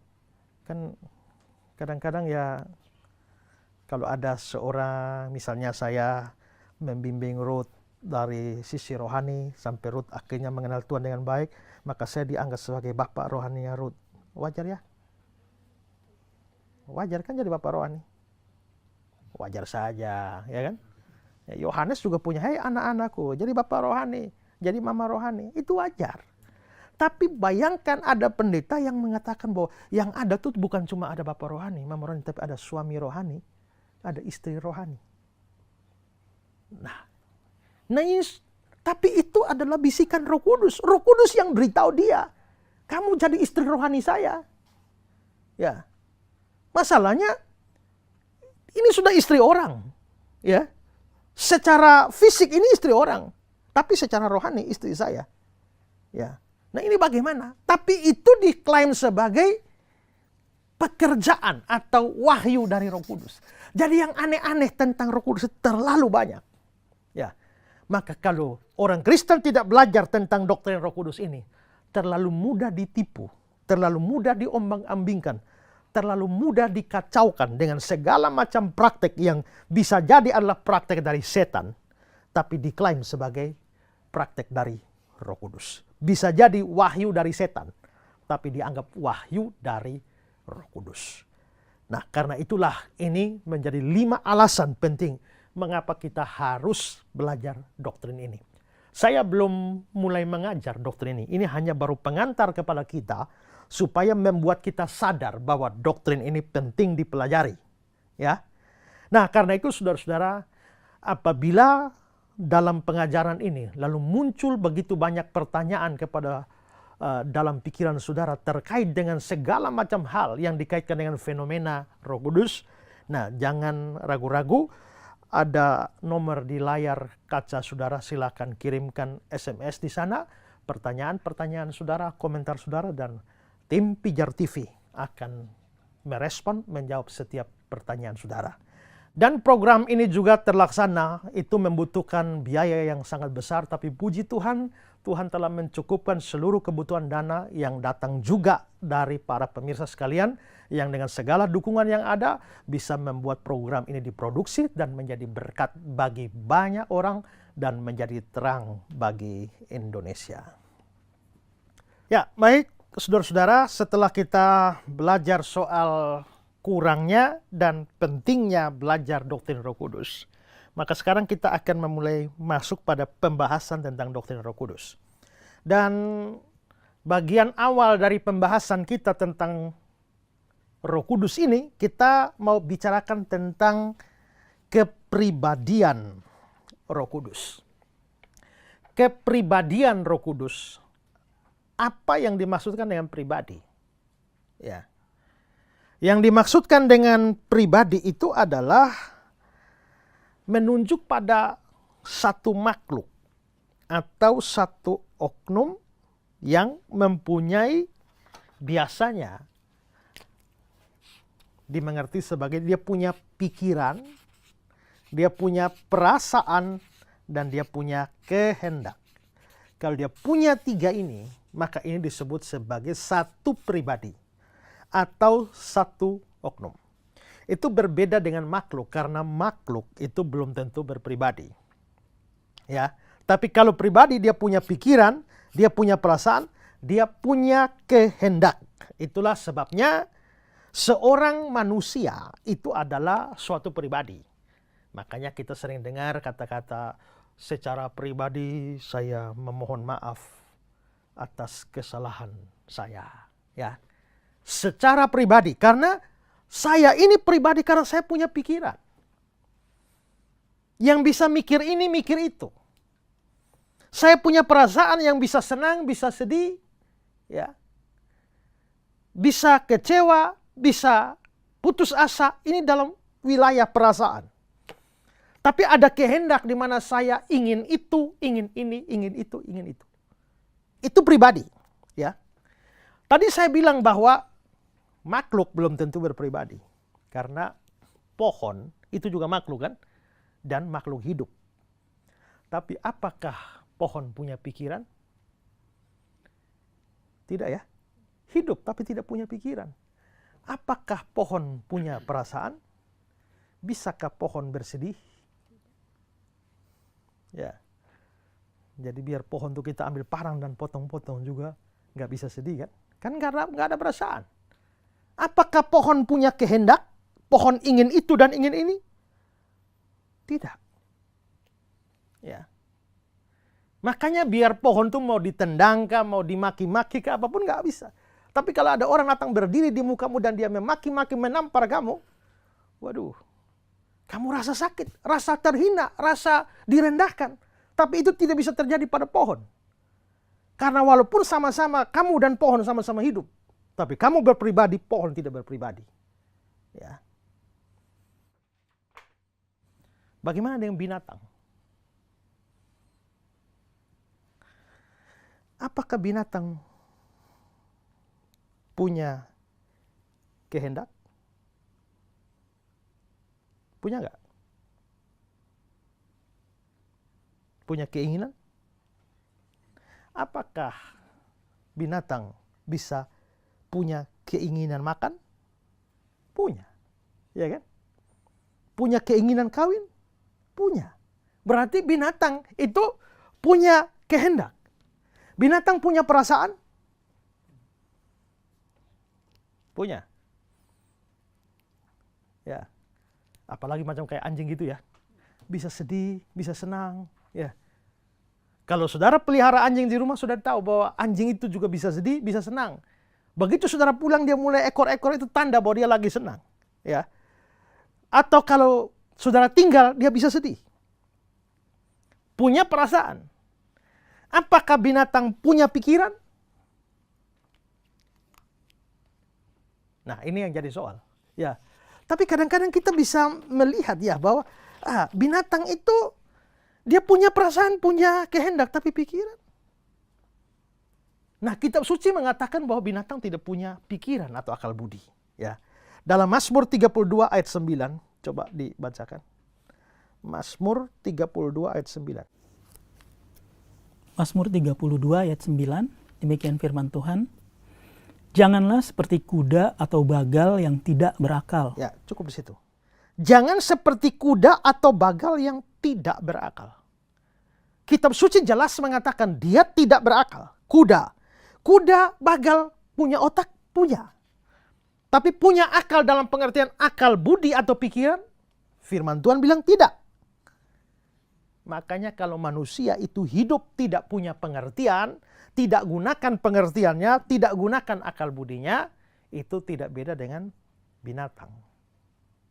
kan kadang-kadang ya, kalau ada seorang, misalnya saya membimbing Ruth dari sisi rohani sampai Ruth akhirnya mengenal Tuhan dengan baik, maka saya dianggap sebagai bapak rohaninya Ruth. Wajar ya? Wajar kan jadi bapak rohani? Wajar saja, ya kan? Yohanes juga punya, hei anak-anakku, jadi bapak rohani, jadi mama rohani, itu wajar. Tapi bayangkan ada pendeta yang mengatakan bahwa yang ada tuh bukan cuma ada bapak rohani, mama rohani, tapi ada suami rohani, ada istri rohani. Nah ini, tapi itu adalah bisikan Roh Kudus. Roh Kudus yang beritahu dia, kamu jadi istri rohani saya. Ya, masalahnya ini sudah istri orang, ya. Secara fisik ini istri orang, tapi secara rohani istri saya. Ya. Nah ini bagaimana? Tapi itu diklaim sebagai pekerjaan atau wahyu dari Roh Kudus. Jadi yang aneh-aneh tentang Roh Kudus terlalu banyak. Ya. Maka kalau orang Kristen tidak belajar tentang doktrin Roh Kudus ini, terlalu mudah ditipu, terlalu mudah diombang-ambingkan, terlalu mudah dikacaukan dengan segala macam praktek yang bisa jadi adalah praktek dari setan, tapi diklaim sebagai praktek dari Roh Kudus. Bisa jadi wahyu dari setan, tapi dianggap wahyu dari Roh Kudus. Nah, karena itulah ini menjadi 5 alasan penting mengapa kita harus belajar doktrin ini. Saya belum mulai mengajar doktrin ini. Ini hanya baru pengantar kepada kita supaya membuat kita sadar bahwa doktrin ini penting dipelajari. Ya. Nah, karena itu saudara-saudara, apabila dalam pengajaran ini lalu muncul begitu banyak pertanyaan kepada dalam pikiran saudara terkait dengan segala macam hal yang dikaitkan dengan fenomena Roh Kudus, nah jangan ragu-ragu, ada nomor di layar kaca saudara, silakan kirimkan SMS di sana, pertanyaan-pertanyaan saudara, komentar saudara, dan tim Pijar TV akan merespon, menjawab setiap pertanyaan saudara. Dan program ini juga terlaksana, itu membutuhkan biaya yang sangat besar, tapi puji Tuhan, Tuhan telah mencukupkan seluruh kebutuhan dana yang datang juga dari para pemirsa sekalian, yang dengan segala dukungan yang ada, bisa membuat program ini diproduksi dan menjadi berkat bagi banyak orang, dan menjadi terang bagi Indonesia. Ya, baik. Saudara-saudara, setelah kita belajar soal kurangnya dan pentingnya belajar doktrin Roh Kudus, maka sekarang kita akan memulai masuk pada pembahasan tentang doktrin Roh Kudus. Dan bagian awal dari pembahasan kita tentang Roh Kudus ini, kita mau bicarakan tentang kepribadian Roh Kudus. Kepribadian Roh Kudus. Apa yang dimaksudkan dengan pribadi? Ya. Yang dimaksudkan dengan pribadi itu adalah menunjuk pada satu makhluk atau satu oknum yang mempunyai biasanya dimengerti sebagai dia punya pikiran, dia punya perasaan, dan dia punya kehendak. Kalau dia punya tiga ini, maka ini disebut sebagai satu pribadi atau satu oknum. Itu berbeda dengan makhluk, karena makhluk itu belum tentu berpribadi. Ya, tapi kalau pribadi dia punya pikiran, dia punya perasaan, dia punya kehendak. Itulah sebabnya seorang manusia itu adalah suatu pribadi. Makanya kita sering dengar kata-kata, secara pribadi saya memohon maaf atas kesalahan saya. Ya, secara pribadi, karena saya ini pribadi karena saya punya pikiran. Yang bisa mikir ini, mikir itu. Saya punya perasaan yang bisa senang, bisa sedih, ya, bisa kecewa, bisa putus asa. Ini dalam wilayah perasaan. Tapi ada kehendak di mana saya ingin itu, ingin ini, ingin itu, ingin itu. Itu pribadi, ya. Tadi saya bilang bahwa makhluk belum tentu berpribadi. Karena pohon itu juga makhluk kan? Dan makhluk hidup. Tapi apakah pohon punya pikiran? Tidak ya. Hidup tapi tidak punya pikiran. Apakah pohon punya perasaan? Bisakah pohon bersedih? Ya. Jadi biar pohon itu kita ambil parang dan potong-potong juga nggak bisa sedih kan? Kan nggak ada perasaan. Apakah pohon punya kehendak? Pohon ingin itu dan ingin ini? Tidak. Ya. Makanya biar pohon itu mau ditendang kah, mau dimaki-maki kah, apapun nggak bisa. Tapi kalau ada orang datang berdiri di mukamu dan dia memaki-maki, menampar kamu, waduh, kamu rasa sakit, rasa terhina, rasa direndahkan. Tapi itu tidak bisa terjadi pada pohon. Karena walaupun sama-sama kamu dan pohon sama-sama hidup, tapi kamu berpribadi, pohon tidak berpribadi. Ya. Bagaimana dengan binatang? Apakah binatang punya kehendak? Punya nggak? Punya keinginan? Apakah binatang bisa punya keinginan makan? Punya. Ya kan? Punya keinginan kawin? Punya. Berarti binatang itu punya kehendak. Binatang punya perasaan? Punya. Ya. Apalagi macam kayak anjing gitu ya. Bisa sedih, bisa senang, ya. Kalau saudara pelihara anjing di rumah, sudah tahu bahwa anjing itu juga bisa sedih, bisa senang. Begitu saudara pulang dia mulai ekor-ekor, itu tanda bahwa dia lagi senang, ya. Atau kalau saudara tinggal, dia bisa sedih. Punya perasaan. Apakah binatang punya pikiran? Nah, ini yang jadi soal. Ya. Tapi kadang-kadang kita bisa melihat ya bahwa binatang itu dia punya perasaan, punya kehendak, tapi pikiran. Nah, kitab suci mengatakan bahwa binatang tidak punya pikiran atau akal budi. Ya. Dalam Mazmur 32 ayat 9, coba dibacakan. Mazmur 32 ayat 9. Mazmur 32 ayat 9, demikian firman Tuhan. Janganlah seperti kuda atau bagal yang tidak berakal. Ya, cukup di situ. Jangan seperti kuda atau bagal yang tidak berakal. Kitab suci jelas mengatakan dia tidak berakal. Kuda, bagal, punya otak? Punya. Tapi punya akal dalam pengertian akal budi atau pikiran? Firman Tuhan bilang tidak. Makanya kalau manusia itu hidup tidak punya pengertian, tidak gunakan pengertiannya, tidak gunakan akal budinya, itu tidak beda dengan binatang.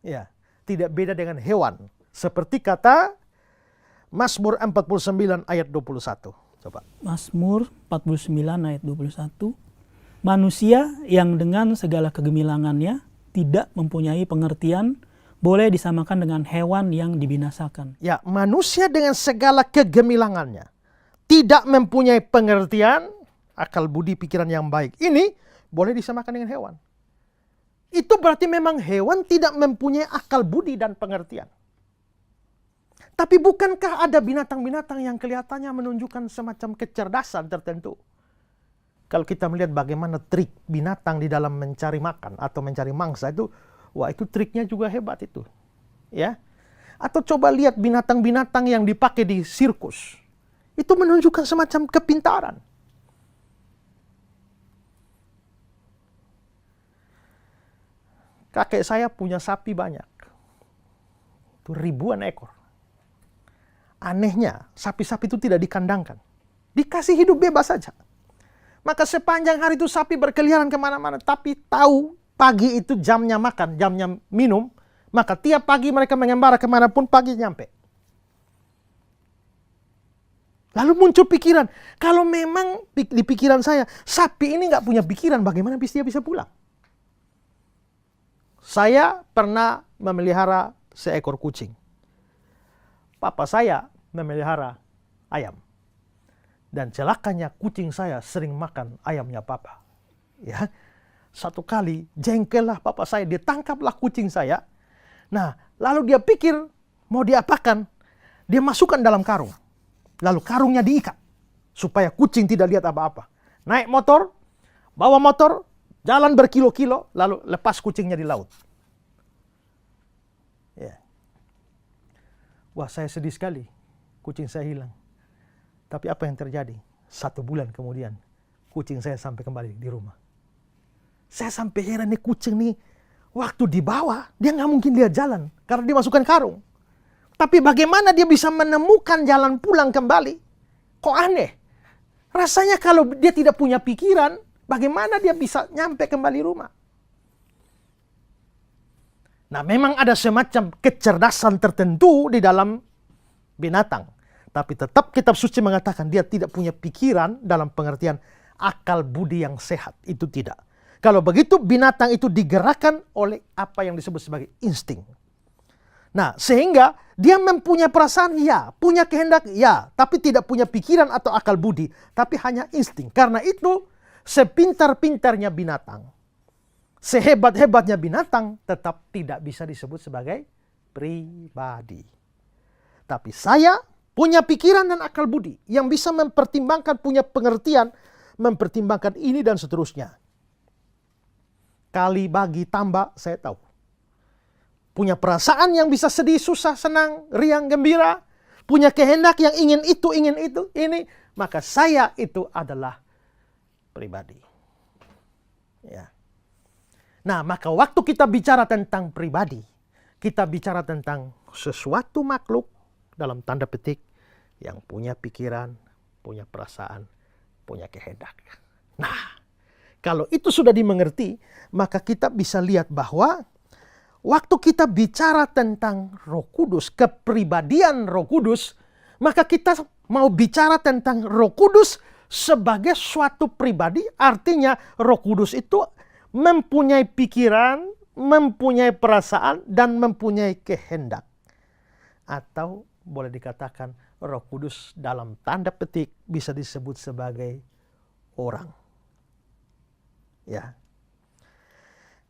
Ya, tidak beda dengan hewan. Seperti kata Mazmur 49 ayat 21. Coba. Mazmur 49 ayat 21. Manusia yang dengan segala kegemilangannya tidak mempunyai pengertian, boleh disamakan dengan hewan yang dibinasakan. Ya, manusia dengan segala kegemilangannya tidak mempunyai pengertian, akal budi pikiran yang baik. Ini boleh disamakan dengan hewan. Itu berarti memang hewan tidak mempunyai akal budi dan pengertian. Tapi bukankah ada binatang-binatang yang kelihatannya menunjukkan semacam kecerdasan tertentu? Kalau kita melihat bagaimana trik binatang di dalam mencari makan atau mencari mangsa itu, wah itu triknya juga hebat itu. Ya. Atau coba lihat binatang-binatang yang dipakai di sirkus. Itu menunjukkan semacam kepintaran. Kakek saya punya sapi banyak. Itu ribuan ekor. Anehnya, sapi-sapi itu tidak dikandangkan. Dikasih hidup bebas saja. Maka sepanjang hari itu sapi berkeliaran kemana-mana. Tapi tahu pagi itu jamnya makan, jamnya minum. Maka tiap pagi mereka mengembara kemanapun, pagi nyampe. Lalu muncul pikiran, kalau memang di pikiran saya, sapi ini nggak punya pikiran, bagaimana dia bisa pulang? Saya pernah memelihara seekor kucing. Papa saya memelihara ayam. Dan celakanya kucing saya sering makan ayamnya papa. Ya, satu kali jengkellah papa saya, dia tangkaplah kucing saya. Nah, lalu dia pikir mau diapakan? Dia masukkan dalam karung. Lalu karungnya diikat supaya kucing tidak lihat apa-apa. Naik motor, bawa motor, jalan berkilo-kilo, lalu lepas kucingnya di laut. Ya. Wah, saya sedih sekali. Kucing saya hilang. Tapi apa yang terjadi? 1 bulan kemudian, kucing saya sampai kembali di rumah. Saya sampai heran nih kucing nih, waktu dibawa, dia nggak mungkin lihat jalan. Karena dimasukkan karung. Tapi bagaimana dia bisa menemukan jalan pulang kembali? Kok aneh? Rasanya kalau dia tidak punya pikiran, bagaimana dia bisa nyampe kembali rumah? Nah, memang ada semacam kecerdasan tertentu di dalam binatang. Tapi tetap kitab suci mengatakan dia tidak punya pikiran dalam pengertian akal budi yang sehat. Itu tidak. Kalau begitu binatang itu digerakkan oleh apa yang disebut sebagai insting. Nah, sehingga dia mempunyai perasaan, ya. Punya kehendak, ya. Tapi tidak punya pikiran atau akal budi. Tapi hanya insting. Karena itu, sepintar-pintarnya binatang, sehebat-hebatnya binatang, tetap tidak bisa disebut sebagai pribadi. Tapi saya punya pikiran dan akal budi yang bisa mempertimbangkan, punya pengertian, mempertimbangkan ini dan seterusnya. Kali bagi tambah, saya tahu. Punya perasaan yang bisa sedih, susah, senang, riang, gembira. Punya kehendak yang ingin itu, ini. Maka saya itu adalah pribadi. Ya. Nah, maka waktu kita bicara tentang pribadi, kita bicara tentang sesuatu makhluk, dalam tanda petik, yang punya pikiran, punya perasaan, punya kehendak. Nah, kalau itu sudah dimengerti, maka kita bisa lihat bahwa waktu kita bicara tentang Roh Kudus, kepribadian Roh Kudus, maka kita mau bicara tentang Roh Kudus sebagai suatu pribadi, artinya Roh Kudus itu mempunyai pikiran, mempunyai perasaan, dan mempunyai kehendak. Atau boleh dikatakan Roh Kudus dalam tanda petik bisa disebut sebagai orang. Ya.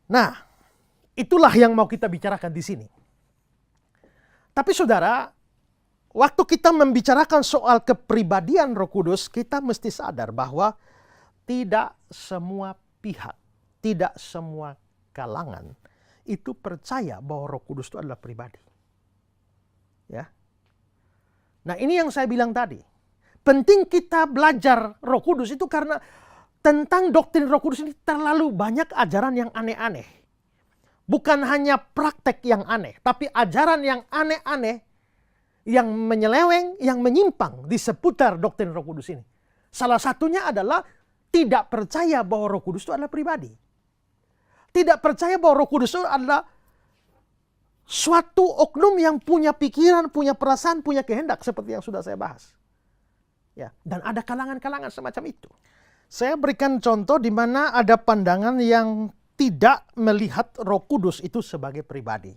Nah, itulah yang mau kita bicarakan di sini. Tapi saudara, waktu kita membicarakan soal kepribadian Roh Kudus, kita mesti sadar bahwa tidak semua pihak, tidak semua kalangan itu percaya bahwa Roh Kudus itu adalah pribadi. Ya. Nah, ini yang saya bilang tadi. Penting kita belajar Roh Kudus itu karena tentang doktrin Roh Kudus ini terlalu banyak ajaran yang aneh-aneh. Bukan hanya praktek yang aneh, tapi ajaran yang aneh-aneh, yang menyeleweng, yang menyimpang di seputar doktrin Roh Kudus ini. Salah satunya adalah tidak percaya bahwa Roh Kudus itu adalah pribadi. Tidak percaya bahwa Roh Kudus itu adalah suatu oknum yang punya pikiran, punya perasaan, punya kehendak seperti yang sudah saya bahas. Ya, dan ada kalangan-kalangan semacam itu. Saya berikan contoh di mana ada pandangan yang tidak melihat Roh Kudus itu sebagai pribadi.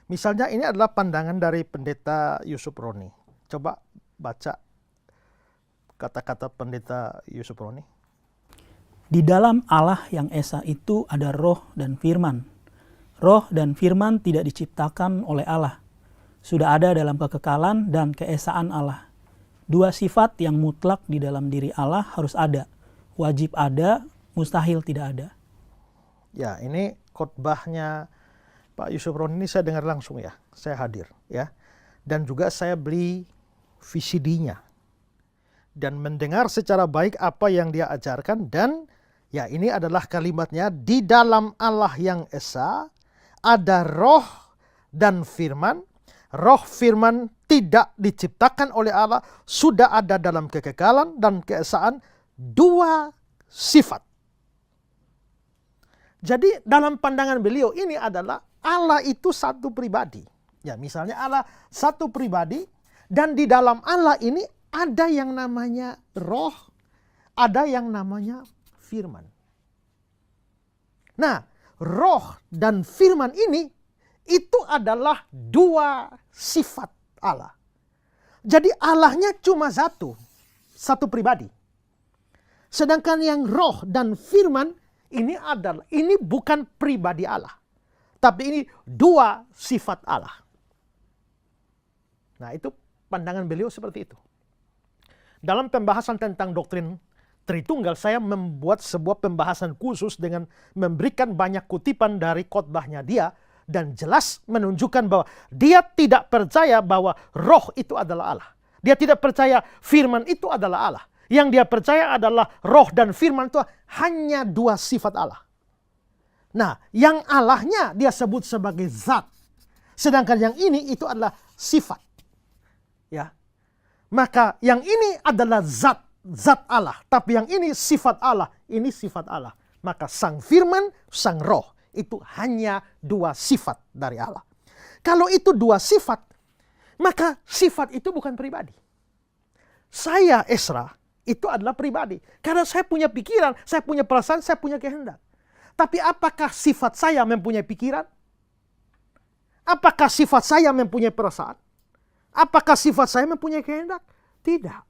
Misalnya ini adalah pandangan dari Pendeta Yusuf Roni. Coba baca kata-kata Pendeta Yusuf Roni. Di dalam Allah yang Esa itu ada roh dan firman. Roh dan firman tidak diciptakan oleh Allah. Sudah ada dalam kekekalan dan keesaan Allah. Dua sifat yang mutlak di dalam diri Allah harus ada. Wajib ada, mustahil tidak ada. Ya, ini khotbahnya Pak Yusuf Ron ini saya dengar langsung ya. Saya hadir ya. Dan juga saya beli VCD-nya. Dan mendengar secara baik apa yang dia ajarkan. Dan ya, ini adalah kalimatnya, di dalam Allah yang Esa ada roh dan firman. Roh firman tidak diciptakan oleh Allah, sudah ada dalam kekekalan dan keesaan, dua sifat. Jadi dalam pandangan beliau ini adalah Allah itu satu pribadi. Ya, misalnya Allah satu pribadi, dan di dalam Allah ini ada yang namanya roh, ada yang namanya firman. Nah, roh dan firman ini itu adalah dua sifat Allah. Jadi Allahnya cuma satu pribadi. Sedangkan yang roh dan firman ini bukan pribadi Allah, tapi ini dua sifat Allah. Nah, itu pandangan beliau seperti itu. Dalam pembahasan tentang doktrin Tritunggal, saya membuat sebuah pembahasan khusus dengan memberikan banyak kutipan dari khotbahnya dia, dan jelas menunjukkan bahwa dia tidak percaya bahwa roh itu adalah Allah. Dia tidak percaya firman itu adalah Allah. Yang dia percaya adalah roh dan firman itu hanya dua sifat Allah. Nah, yang Allahnya dia sebut sebagai zat. Sedangkan yang ini itu adalah sifat. Ya. Maka yang ini adalah zat Allah. Tapi yang ini sifat Allah. Ini sifat Allah. Maka sang firman, sang roh, itu hanya dua sifat dari Allah. Kalau itu dua sifat, maka sifat itu bukan pribadi. Saya, Esra, itu adalah pribadi. Karena saya punya pikiran, saya punya perasaan, saya punya kehendak. Tapi apakah sifat saya mempunyai pikiran? Apakah sifat saya mempunyai perasaan? Apakah sifat saya mempunyai kehendak? Tidak.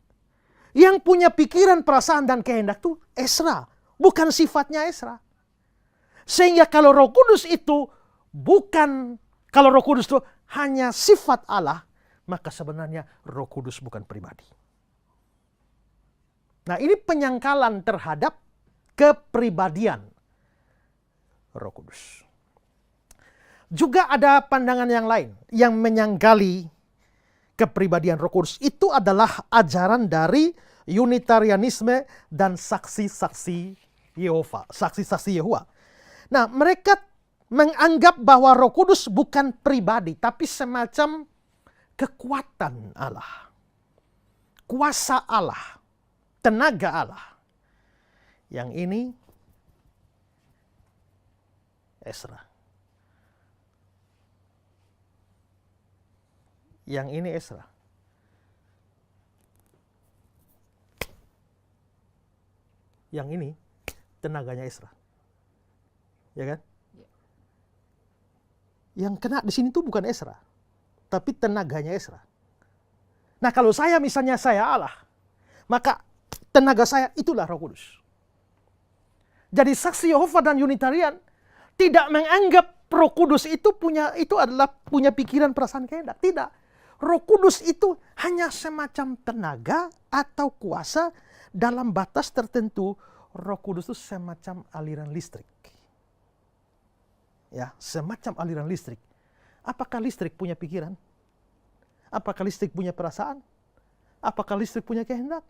Yang punya pikiran, perasaan, dan kehendak itu Esra. Bukan sifatnya Esra. Sehingga kalau Roh Kudus itu kalau Roh Kudus itu hanya sifat Allah, maka sebenarnya Roh Kudus bukan pribadi. Nah, ini penyangkalan terhadap kepribadian Roh Kudus. Juga ada pandangan yang lain yang menyangkali kepribadian Roh Kudus. Itu adalah ajaran dari Unitarianisme dan saksi-saksi Yehova, saksi-saksi Yehuwa. Nah, mereka menganggap bahwa Roh Kudus bukan pribadi, tapi semacam kekuatan Allah, kuasa Allah, tenaga Allah. Yang ini Esra. Yang ini Esra. Yang ini tenaganya Esra. Ya kan? Yang kena di sini tuh bukan Esra, tapi tenaganya Esra. Nah, kalau saya misalnya saya Allah, maka tenaga saya itulah Roh Kudus. Jadi saksi Yehova dan Unitarian tidak menganggap Roh Kudus itu adalah punya pikiran, perasaan, kehendak. Tidak. Roh Kudus itu hanya semacam tenaga atau kuasa dalam batas tertentu. Roh Kudus itu semacam aliran listrik. Ya, semacam aliran listrik. Apakah listrik punya pikiran? Apakah listrik punya perasaan? Apakah listrik punya kehendak?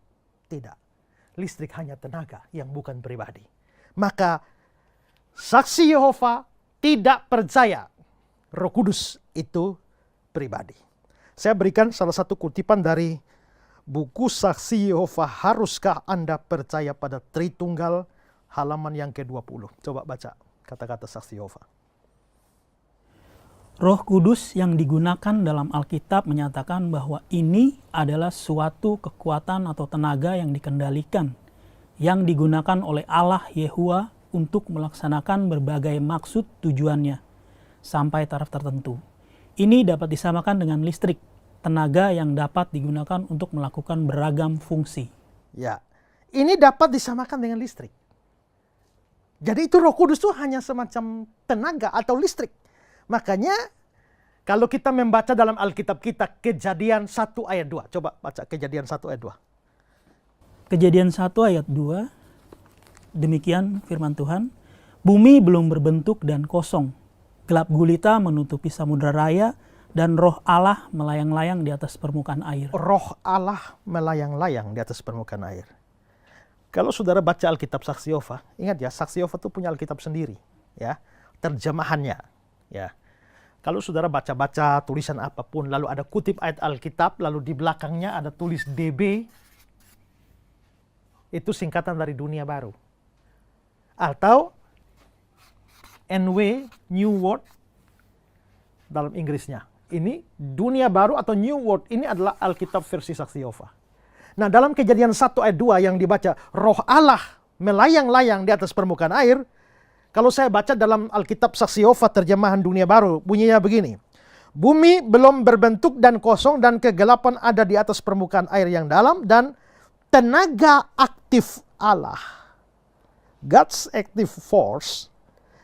Tidak. Listrik hanya tenaga yang bukan pribadi. Maka saksi Yehova tidak percaya Roh Kudus itu pribadi. Saya berikan salah satu kutipan dari buku Saksi Yehova, Haruskah Anda Percaya pada Tritunggal, halaman yang ke-20. Coba baca kata-kata Saksi Yehova. Roh Kudus yang digunakan dalam Alkitab menyatakan bahwa ini adalah suatu kekuatan atau tenaga yang dikendalikan, yang digunakan oleh Allah Yehuwa untuk melaksanakan berbagai maksud tujuannya sampai taraf tertentu. Ini dapat disamakan dengan listrik, tenaga yang dapat digunakan untuk melakukan beragam fungsi. Ya, ini dapat disamakan dengan listrik. Jadi itu Roh Kudus itu hanya semacam tenaga atau listrik. Makanya kalau kita membaca dalam Alkitab kita Kejadian 1 ayat 2. Coba baca Kejadian 1 ayat 2. Kejadian 1 ayat 2, demikian firman Tuhan, bumi belum berbentuk dan kosong, gelap gulita menutupi samudra raya, dan roh Allah melayang-layang di atas permukaan air. Roh Allah melayang-layang di atas permukaan air. Kalau saudara baca Alkitab Saksi Yehova, ingat ya, Saksi Yehova itu punya Alkitab sendiri, ya, terjemahannya, ya. Kalau saudara baca-baca tulisan apapun, lalu ada kutip ayat Alkitab, lalu di belakangnya ada tulis DB, itu singkatan dari Dunia Baru. Atau NW, New World, dalam Inggrisnya. Ini Dunia Baru atau New World, ini adalah Alkitab versi Saksi Yehova. Nah, dalam Kejadian 1 ayat 2 yang dibaca, roh Allah melayang-layang di atas permukaan air. Kalau saya baca dalam Alkitab Saksi Yehova terjemahan Dunia Baru, bunyinya begini. Bumi belum berbentuk dan kosong dan kegelapan ada di atas permukaan air yang dalam dan tenaga aktif Allah, God's active force,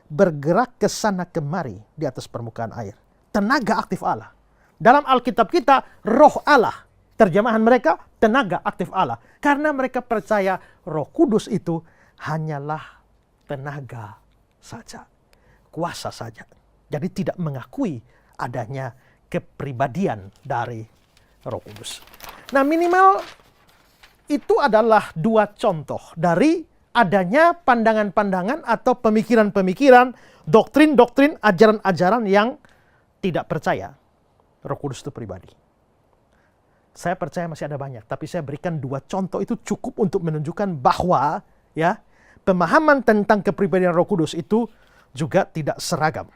bergerak ke sana kemari di atas permukaan air. Tenaga aktif Allah. Dalam Alkitab kita, roh Allah. Terjemahan mereka, tenaga aktif Allah. Karena mereka percaya Roh Kudus itu hanyalah tenaga saja. Kuasa saja. Jadi tidak mengakui adanya kepribadian dari Roh Kudus. Nah, minimal itu adalah dua contoh dari adanya pandangan-pandangan atau pemikiran-pemikiran, doktrin-doktrin, ajaran-ajaran yang tidak percaya Roh Kudus itu pribadi. Saya percaya masih ada banyak, tapi saya berikan dua contoh itu cukup untuk menunjukkan bahwa ya, pemahaman tentang kepribadian Roh Kudus itu juga tidak seragam.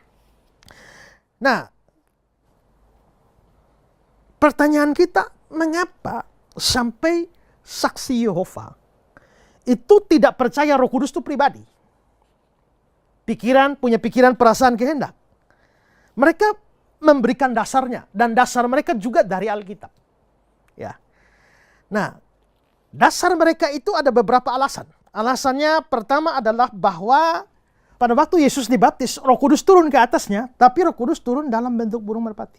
Nah, pertanyaan kita, mengapa sampai Saksi Yehova itu tidak percaya Roh Kudus itu pribadi? Punya pikiran, perasaan, kehendak. Mereka memberikan dasarnya, dan dasar mereka juga dari Alkitab. Ya. Nah, dasar mereka itu ada beberapa alasan. Alasannya pertama adalah bahwa pada waktu Yesus dibaptis, Roh Kudus turun ke atasnya, tapi Roh Kudus turun dalam bentuk burung merpati.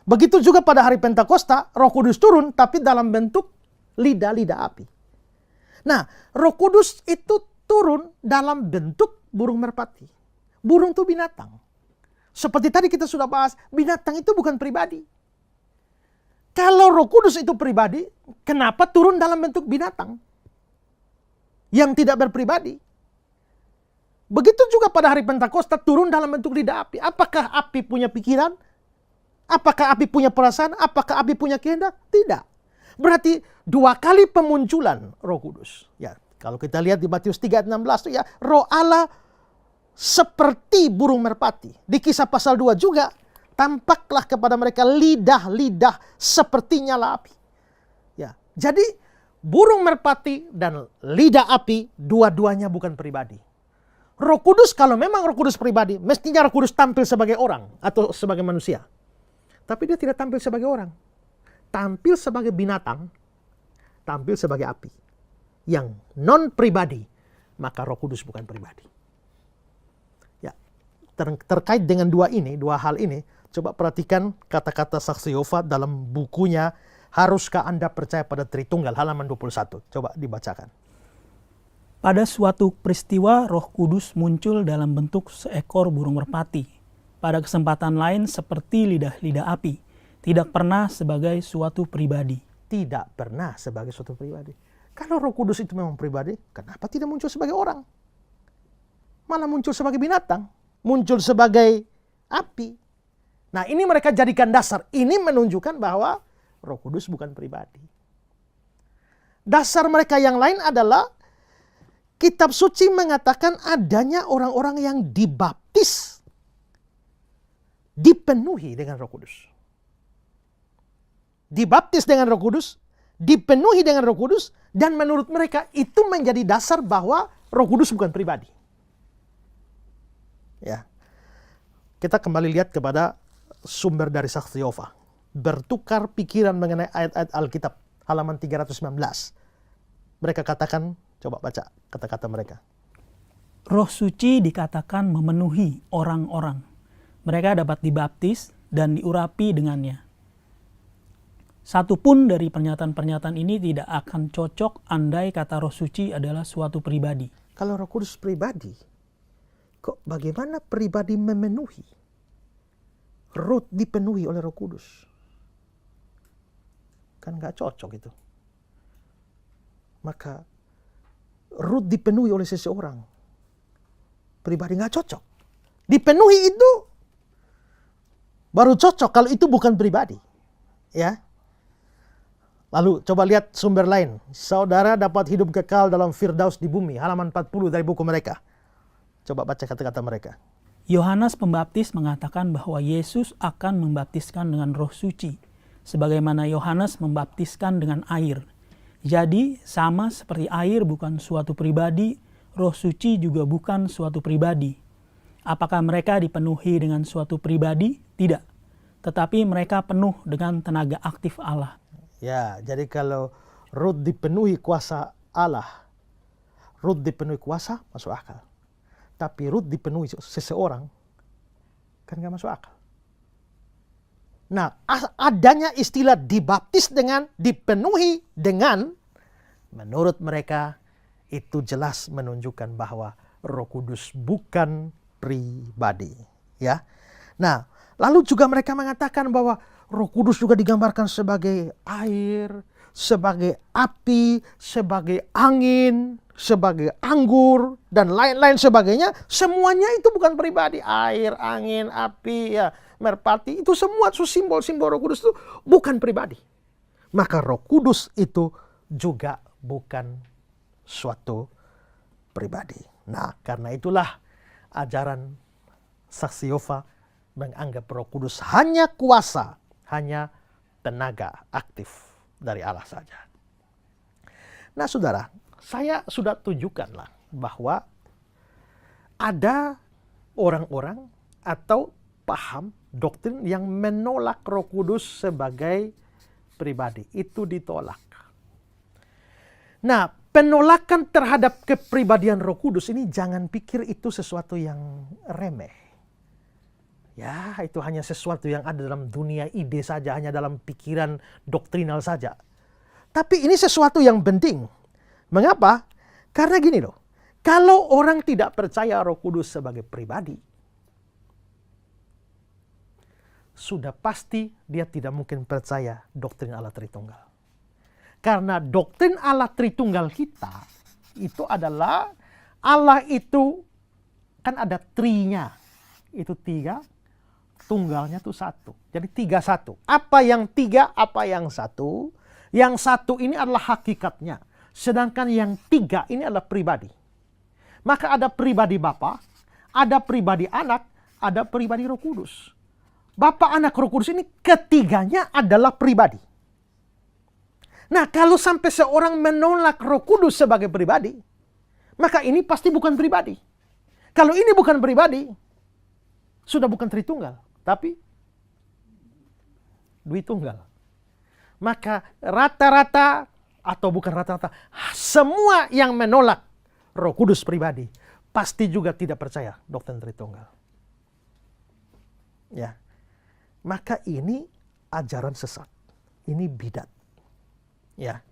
Begitu juga pada hari Pentakosta, Roh Kudus turun, tapi dalam bentuk lidah-lidah api. Nah, Roh Kudus itu turun dalam bentuk burung merpati. Burung itu binatang. Seperti tadi kita sudah bahas, binatang itu bukan pribadi. Kalau Roh Kudus itu pribadi, kenapa turun dalam bentuk binatang yang tidak berpribadi? Begitu juga pada hari Pentakosta turun dalam bentuk lidah api. Apakah api punya pikiran? Apakah api punya perasaan? Apakah api punya kehendak? Tidak. Berarti dua kali pemunculan Roh Kudus. Ya, kalau kita lihat di Matius 3:16 itu ya, Roh Allah seperti burung merpati. Di Kisah pasal 2 juga, tampaklah kepada mereka lidah-lidah seperti nyala api. Ya, jadi burung merpati dan lidah api dua-duanya bukan pribadi. Roh Kudus, kalau memang Roh Kudus pribadi, mestinya Roh Kudus tampil sebagai orang atau sebagai manusia. Tapi dia tidak tampil sebagai orang. Tampil sebagai binatang, tampil sebagai api. Yang non pribadi, maka Roh Kudus bukan pribadi. Ya, terkait dengan dua hal ini, coba perhatikan kata-kata Saksi Yehova dalam bukunya Haruskah Anda Percaya pada Tritunggal, halaman 21. Coba dibacakan. Pada suatu peristiwa Roh Kudus muncul dalam bentuk seekor burung merpati. Pada kesempatan lain seperti lidah-lidah api. Tidak pernah sebagai suatu pribadi. Tidak pernah sebagai suatu pribadi. Kalau Roh Kudus itu memang pribadi, kenapa tidak muncul sebagai orang? Malah muncul sebagai binatang. Muncul sebagai api. Nah, ini mereka jadikan dasar. Ini menunjukkan bahwa Roh Kudus bukan pribadi. Dasar mereka yang lain adalah Kitab Suci mengatakan adanya orang-orang yang dibaptis, dipenuhi dengan Roh Kudus. Dibaptis dengan Roh Kudus, dipenuhi dengan Roh Kudus, dan menurut mereka itu menjadi dasar bahwa Roh Kudus bukan pribadi. Ya. Kita kembali lihat kepada sumber dari Saksi Yehova. Bertukar pikiran mengenai ayat-ayat Alkitab, halaman 319. Mereka katakan, coba baca kata-kata mereka. Roh Suci dikatakan memenuhi orang-orang. Mereka dapat dibaptis dan diurapi dengannya. Satu pun dari pernyataan-pernyataan ini tidak akan cocok andai kata Roh Suci adalah suatu pribadi. Kalau Roh Kudus pribadi, kok bagaimana pribadi memenuhi? Ruth dipenuhi oleh Roh Kudus. Kan nggak cocok itu. Maka Ruth dipenuhi oleh seseorang. Pribadi nggak cocok. Dipenuhi itu baru cocok kalau itu bukan pribadi. Ya. Lalu coba lihat sumber lain. Saudara dapat hidup kekal dalam Firdaus di bumi. Halaman 40 dari buku mereka. Coba baca kata-kata mereka. Yohanes Pembaptis mengatakan bahwa Yesus akan membaptiskan dengan Roh Suci, sebagaimana Yohanes membaptiskan dengan air. Jadi sama seperti air bukan suatu pribadi, Roh Suci juga bukan suatu pribadi. Apakah mereka dipenuhi dengan suatu pribadi? Tidak. Tetapi mereka penuh dengan tenaga aktif Allah. Ya, jadi kalau Ruth dipenuhi kuasa Allah, Ruth dipenuhi kuasa, masuk akal. Tapi Ruth dipenuhi seseorang, kan gak masuk akal. Nah, adanya istilah dibaptis dengan, dipenuhi dengan, menurut mereka itu jelas menunjukkan bahwa Roh Kudus bukan pribadi. Ya. Nah, lalu juga mereka mengatakan bahwa Roh Kudus juga digambarkan sebagai air, sebagai api, sebagai angin, sebagai anggur, dan lain-lain sebagainya. Semuanya itu bukan pribadi. Air, angin, api, ya, merpati, itu semua simbol-simbol Roh Kudus itu bukan pribadi. Maka Roh Kudus itu juga bukan suatu pribadi. Nah, karena itulah ajaran Saksi Yehova menganggap Roh Kudus hanya kuasa, hanya tenaga aktif dari Allah saja. Nah, saudara, saya sudah tunjukkanlah bahwa ada orang-orang atau paham doktrin yang menolak Roh Kudus sebagai pribadi. Itu ditolak. Nah, penolakan terhadap kepribadian Roh Kudus ini jangan pikir itu sesuatu yang remeh. Ya, itu hanya sesuatu yang ada dalam dunia ide saja, hanya dalam pikiran doktrinal saja. Tapi ini sesuatu yang penting. Mengapa? Karena gini loh, kalau orang tidak percaya Roh Kudus sebagai pribadi, sudah pasti dia tidak mungkin percaya doktrin Allah Tritunggal. Karena doktrin Allah Tritunggal kita, itu adalah Allah itu kan ada trinya, itu 3, tunggalnya itu 1. Jadi 3-1. Apa yang 3, apa yang 1? Yang 1 ini adalah hakikatnya. Sedangkan yang 3 ini adalah pribadi. Maka ada pribadi Bapa, ada pribadi Anak, ada pribadi Roh Kudus. Bapa, Anak, Roh Kudus ini ketiganya adalah pribadi. Nah, kalau sampai seorang menolak Roh Kudus sebagai pribadi, maka ini pasti bukan pribadi. Kalau ini bukan pribadi, sudah bukan Tritunggal, tapi Dwitunggal. Maka rata-rata, atau bukan rata-rata, semua yang menolak Roh Kudus pribadi, pasti juga tidak percaya doktrin Tritunggal. Ya. Maka ini ajaran sesat. Ini bidat. Ya.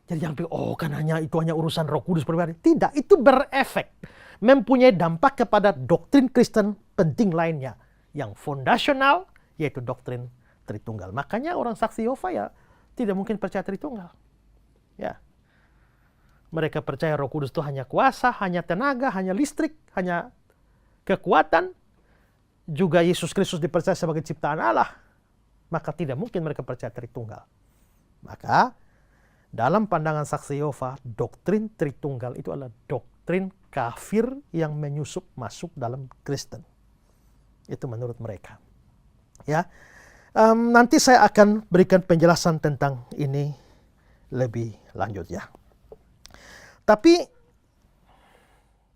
Jadi jangan pikir, oh kan itu hanya urusan Roh Kudus pribadi. Tidak, itu berefek. Mempunyai dampak kepada doktrin Kristen penting lainnya. Yang fondasional, yaitu doktrin Tritunggal. Makanya orang Saksi Yehova ya tidak mungkin percaya Tritunggal. Ya. Mereka percaya Roh Kudus itu hanya kuasa, hanya tenaga, hanya listrik, hanya kekuatan. Juga Yesus Kristus dipercaya sebagai ciptaan Allah. Maka tidak mungkin mereka percaya Tritunggal. Maka dalam pandangan Saksi Yehova, doktrin Tritunggal itu adalah doktrin kafir yang menyusup masuk dalam Kristen. Itu menurut mereka. Ya, nanti saya akan berikan penjelasan tentang ini lebih lanjut ya. Tapi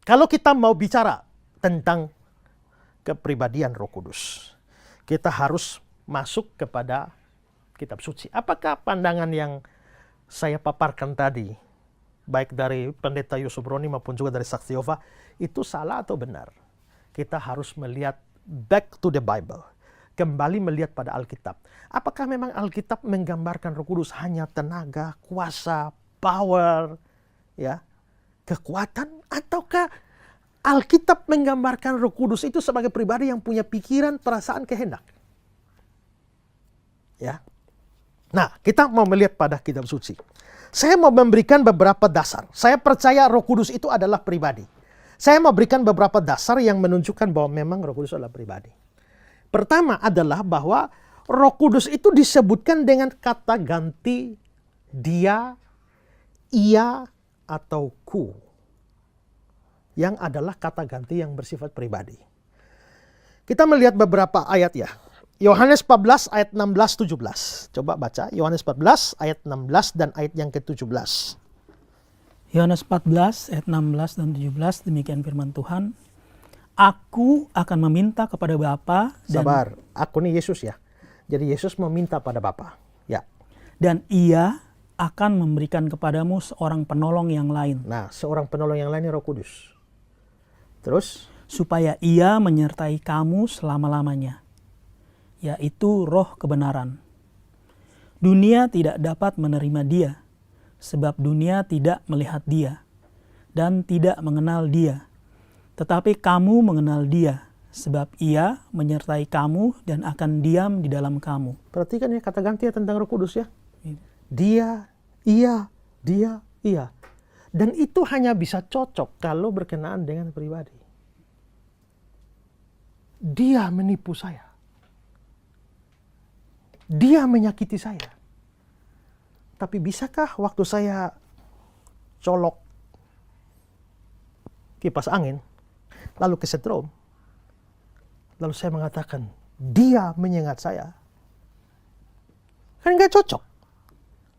kalau kita mau bicara tentang kepribadian Roh Kudus, kita harus masuk kepada kitab suci. Apakah pandangan yang saya paparkan tadi baik dari pendeta Yusuf Roni maupun juga dari Saksi Yehova, itu salah atau benar? Kita harus melihat back to the Bible. Kembali melihat pada Alkitab. Apakah memang Alkitab menggambarkan Roh Kudus hanya tenaga, kuasa, power, ya, kekuatan, ataukah Alkitab menggambarkan Roh Kudus itu sebagai pribadi yang punya pikiran, perasaan, kehendak? Ya. Nah, kita mau melihat pada kitab suci. Saya mau memberikan beberapa dasar. Saya percaya Roh Kudus itu adalah pribadi. Saya mau berikan beberapa dasar yang menunjukkan bahwa memang Roh Kudus adalah pribadi. Pertama adalah bahwa Roh Kudus itu disebutkan dengan kata ganti dia, ia, atau ku. Yang adalah kata ganti yang bersifat pribadi. Kita melihat beberapa ayat ya. Yohanes 14 ayat 16-17. Coba baca Yohanes 14 ayat 16 dan ayat yang ke-17. Yohanes 14 ayat 16 dan 17, demikian firman Tuhan. Aku akan meminta kepada Bapa dan Sabar, aku nih Yesus ya. Jadi Yesus meminta pada Bapa. Ya. dan Ia akan memberikan kepadamu seorang penolong yang lain. Nah, seorang penolong yang lain ini Roh Kudus. Terus, Supaya Ia menyertai kamu selama-lamanya, yaitu Roh kebenaran. Dunia tidak dapat menerima Dia, sebab dunia tidak melihat Dia dan tidak mengenal Dia. Tetapi kamu mengenal Dia, sebab Ia menyertai kamu dan akan diam di dalam kamu. perhatikan ya kata ganti ya tentang Roh Kudus ya. Dia, ia, dia, iya. Dan itu hanya bisa cocok kalau berkenaan dengan pribadi. Dia menipu saya. Dia menyakiti saya. Tapi bisakah waktu saya colok kipas angin, lalu kesetrum, lalu saya mengatakan, dia menyengat saya? Kan nggak cocok.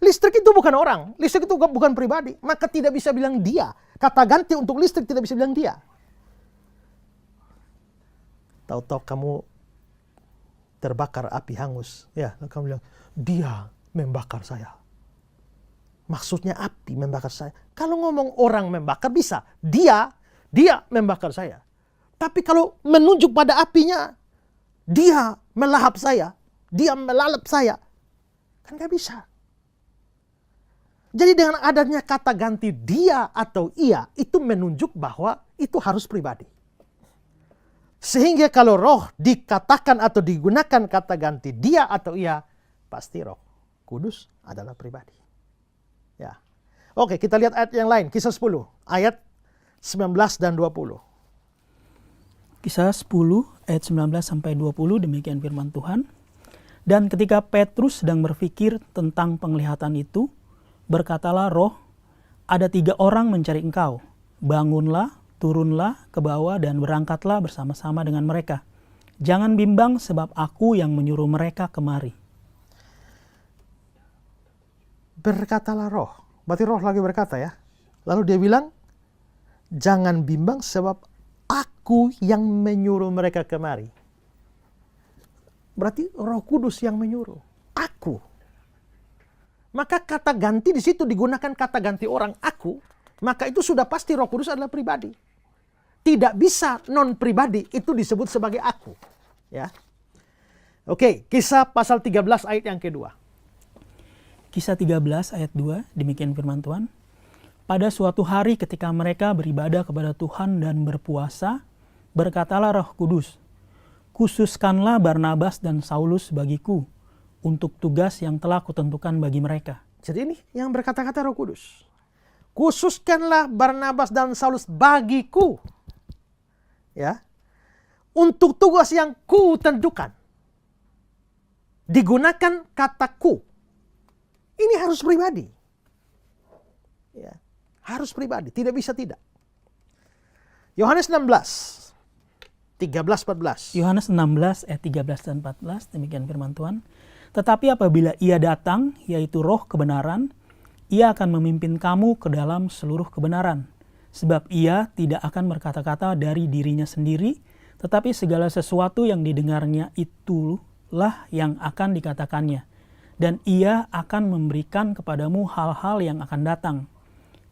Listrik itu bukan orang, listrik itu bukan pribadi, maka tidak bisa bilang dia. Kata ganti untuk listrik tidak bisa bilang dia. Tahu-tahu kamu terbakar api hangus, ya, kamu bilang dia membakar saya. Maksudnya api membakar saya. Kalau ngomong orang membakar bisa, dia membakar saya. Tapi kalau menunjuk pada apinya, dia melahap saya, dia melalap saya, kan nggak bisa. Jadi dengan adanya kata ganti dia atau ia, itu menunjuk bahwa itu harus pribadi. Sehingga kalau roh dikatakan atau digunakan kata ganti dia atau ia, pasti Roh Kudus adalah pribadi. Ya. Oke, kita lihat ayat yang lain, Kisah 10, ayat 19 dan 20. Kisah 10 ayat 19 sampai 20, demikian firman Tuhan. Dan ketika Petrus sedang berpikir tentang penglihatan itu, berkatalah Roh, ada 3 orang mencari engkau. Bangunlah, turunlah ke bawah dan berangkatlah bersama-sama dengan mereka. Jangan bimbang sebab aku yang menyuruh mereka kemari. Berkatalah roh. Berarti roh lagi berkata ya. Lalu dia bilang, jangan bimbang sebab aku yang menyuruh mereka kemari. Berarti Roh Kudus yang menyuruh. Aku. Maka kata ganti di situ digunakan kata ganti orang aku. Maka itu sudah pasti Roh Kudus adalah pribadi. Tidak bisa non pribadi itu disebut sebagai aku. Ya. Oke, Kisah pasal 13 ayat yang kedua. Kisah 13 ayat 2, demikian firman Tuhan. Pada suatu hari ketika mereka beribadah kepada Tuhan dan berpuasa, berkatalah Roh Kudus, khususkanlah Barnabas dan Saulus bagiku untuk tugas yang telah kutentukan bagi mereka. Jadi ini yang berkata-kata Roh Kudus. Khususkanlah Barnabas dan Saulus bagiku. Ya. Untuk tugas yang ku tentukan. Digunakan kata ku. Ini harus pribadi. Ya. Harus pribadi, tidak bisa tidak. Yohanes 16, 13-14. Yohanes 16 ayat 13 dan 14, demikian firman Tuhan. Tetapi apabila Ia datang, yaitu Roh kebenaran, Ia akan memimpin kamu ke dalam seluruh kebenaran. Sebab Ia tidak akan berkata-kata dari dirinya sendiri, tetapi segala sesuatu yang didengarnya itulah yang akan dikatakannya. Dan Ia akan memberikan kepadamu hal-hal yang akan datang.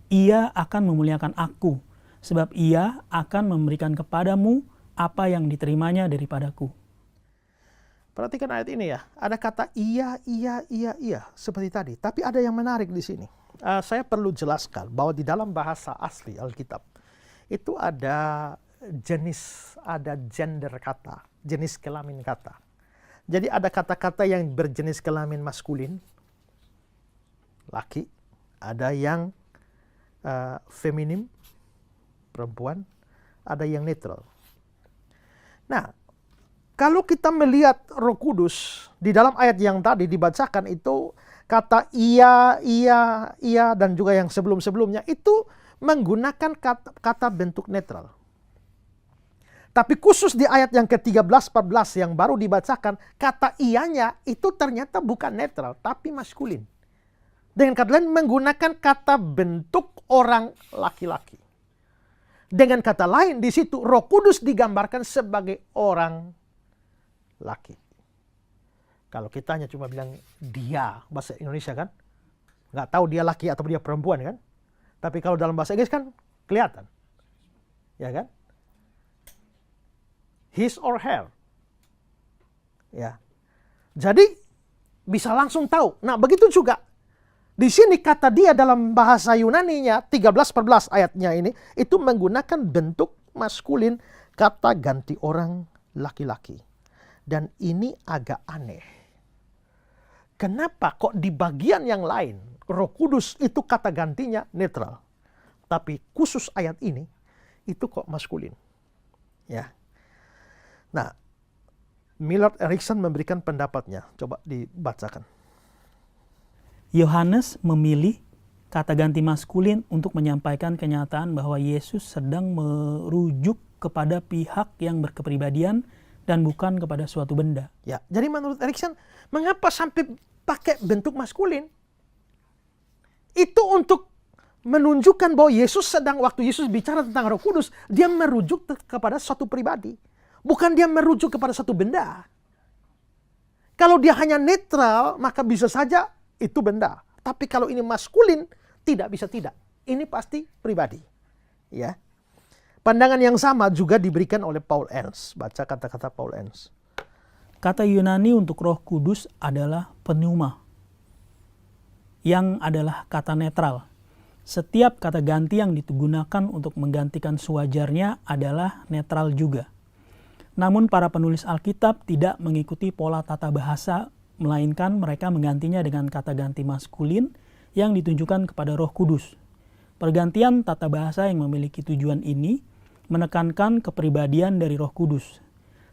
Ia akan memuliakan aku, sebab ia akan memberikan kepadamu apa yang diterimanya daripadaku. Perhatikan ayat ini ya, ada kata iya, seperti tadi. Tapi ada yang menarik di sini. Saya perlu jelaskan bahwa di dalam bahasa asli Alkitab, itu ada jenis, ada gender kata, jenis kelamin kata. Jadi ada kata-kata yang berjenis kelamin maskulin, laki, ada yang feminim, perempuan, ada yang netral. Nah, kalau kita melihat Roh Kudus di dalam ayat yang tadi dibacakan itu kata iya, dan juga yang sebelum-sebelumnya itu menggunakan kata bentuk netral. Tapi khusus di ayat yang ke-13-14 yang baru dibacakan, kata ianya itu ternyata bukan netral, tapi maskulin. Dengan kata lain menggunakan kata bentuk orang laki-laki. Dengan kata lain di situ Roh Kudus digambarkan sebagai orang laki. Kalau kita hanya cuma bilang dia, bahasa Indonesia kan, nggak tahu dia laki atau dia perempuan kan. Tapi kalau dalam bahasa Inggris kan kelihatan, ya kan? His or her, ya. Jadi bisa langsung tahu. Nah begitu juga di sini kata dia dalam bahasa Yunaninya 13-14 ayatnya ini itu menggunakan bentuk maskulin, kata ganti orang laki-laki. Dan ini agak aneh. Kenapa kok di bagian yang lain Roh Kudus itu kata gantinya netral, tapi khusus ayat ini itu kok maskulin? Ya. Nah, Millard Erickson memberikan pendapatnya. Coba dibacakan. Yohanes memilih kata ganti maskulin untuk menyampaikan kenyataan bahwa Yesus sedang merujuk kepada pihak yang berkepribadian dan bukan kepada suatu benda. Ya, jadi menurut Erickson, mengapa sampai pakai bentuk maskulin? Itu untuk menunjukkan bahwa Yesus sedang, waktu Yesus bicara tentang Roh Kudus, dia merujuk kepada suatu pribadi. Bukan dia merujuk kepada satu benda. Kalau dia hanya netral, maka bisa saja itu benda. Tapi kalau ini maskulin, tidak bisa tidak. Ini pasti pribadi. Ya. Pandangan yang sama juga diberikan oleh Paul Ernst. Baca kata-kata Paul Ernst. Kata Yunani untuk Roh Kudus adalah pneuma, yang adalah kata netral. Setiap kata ganti yang digunakan untuk menggantikan sewajarnya adalah netral juga. Namun para penulis Alkitab tidak mengikuti pola tata bahasa, melainkan mereka menggantinya dengan kata ganti maskulin yang ditunjukkan kepada Roh Kudus. Pergantian tata bahasa yang memiliki tujuan ini menekankan kepribadian dari Roh Kudus.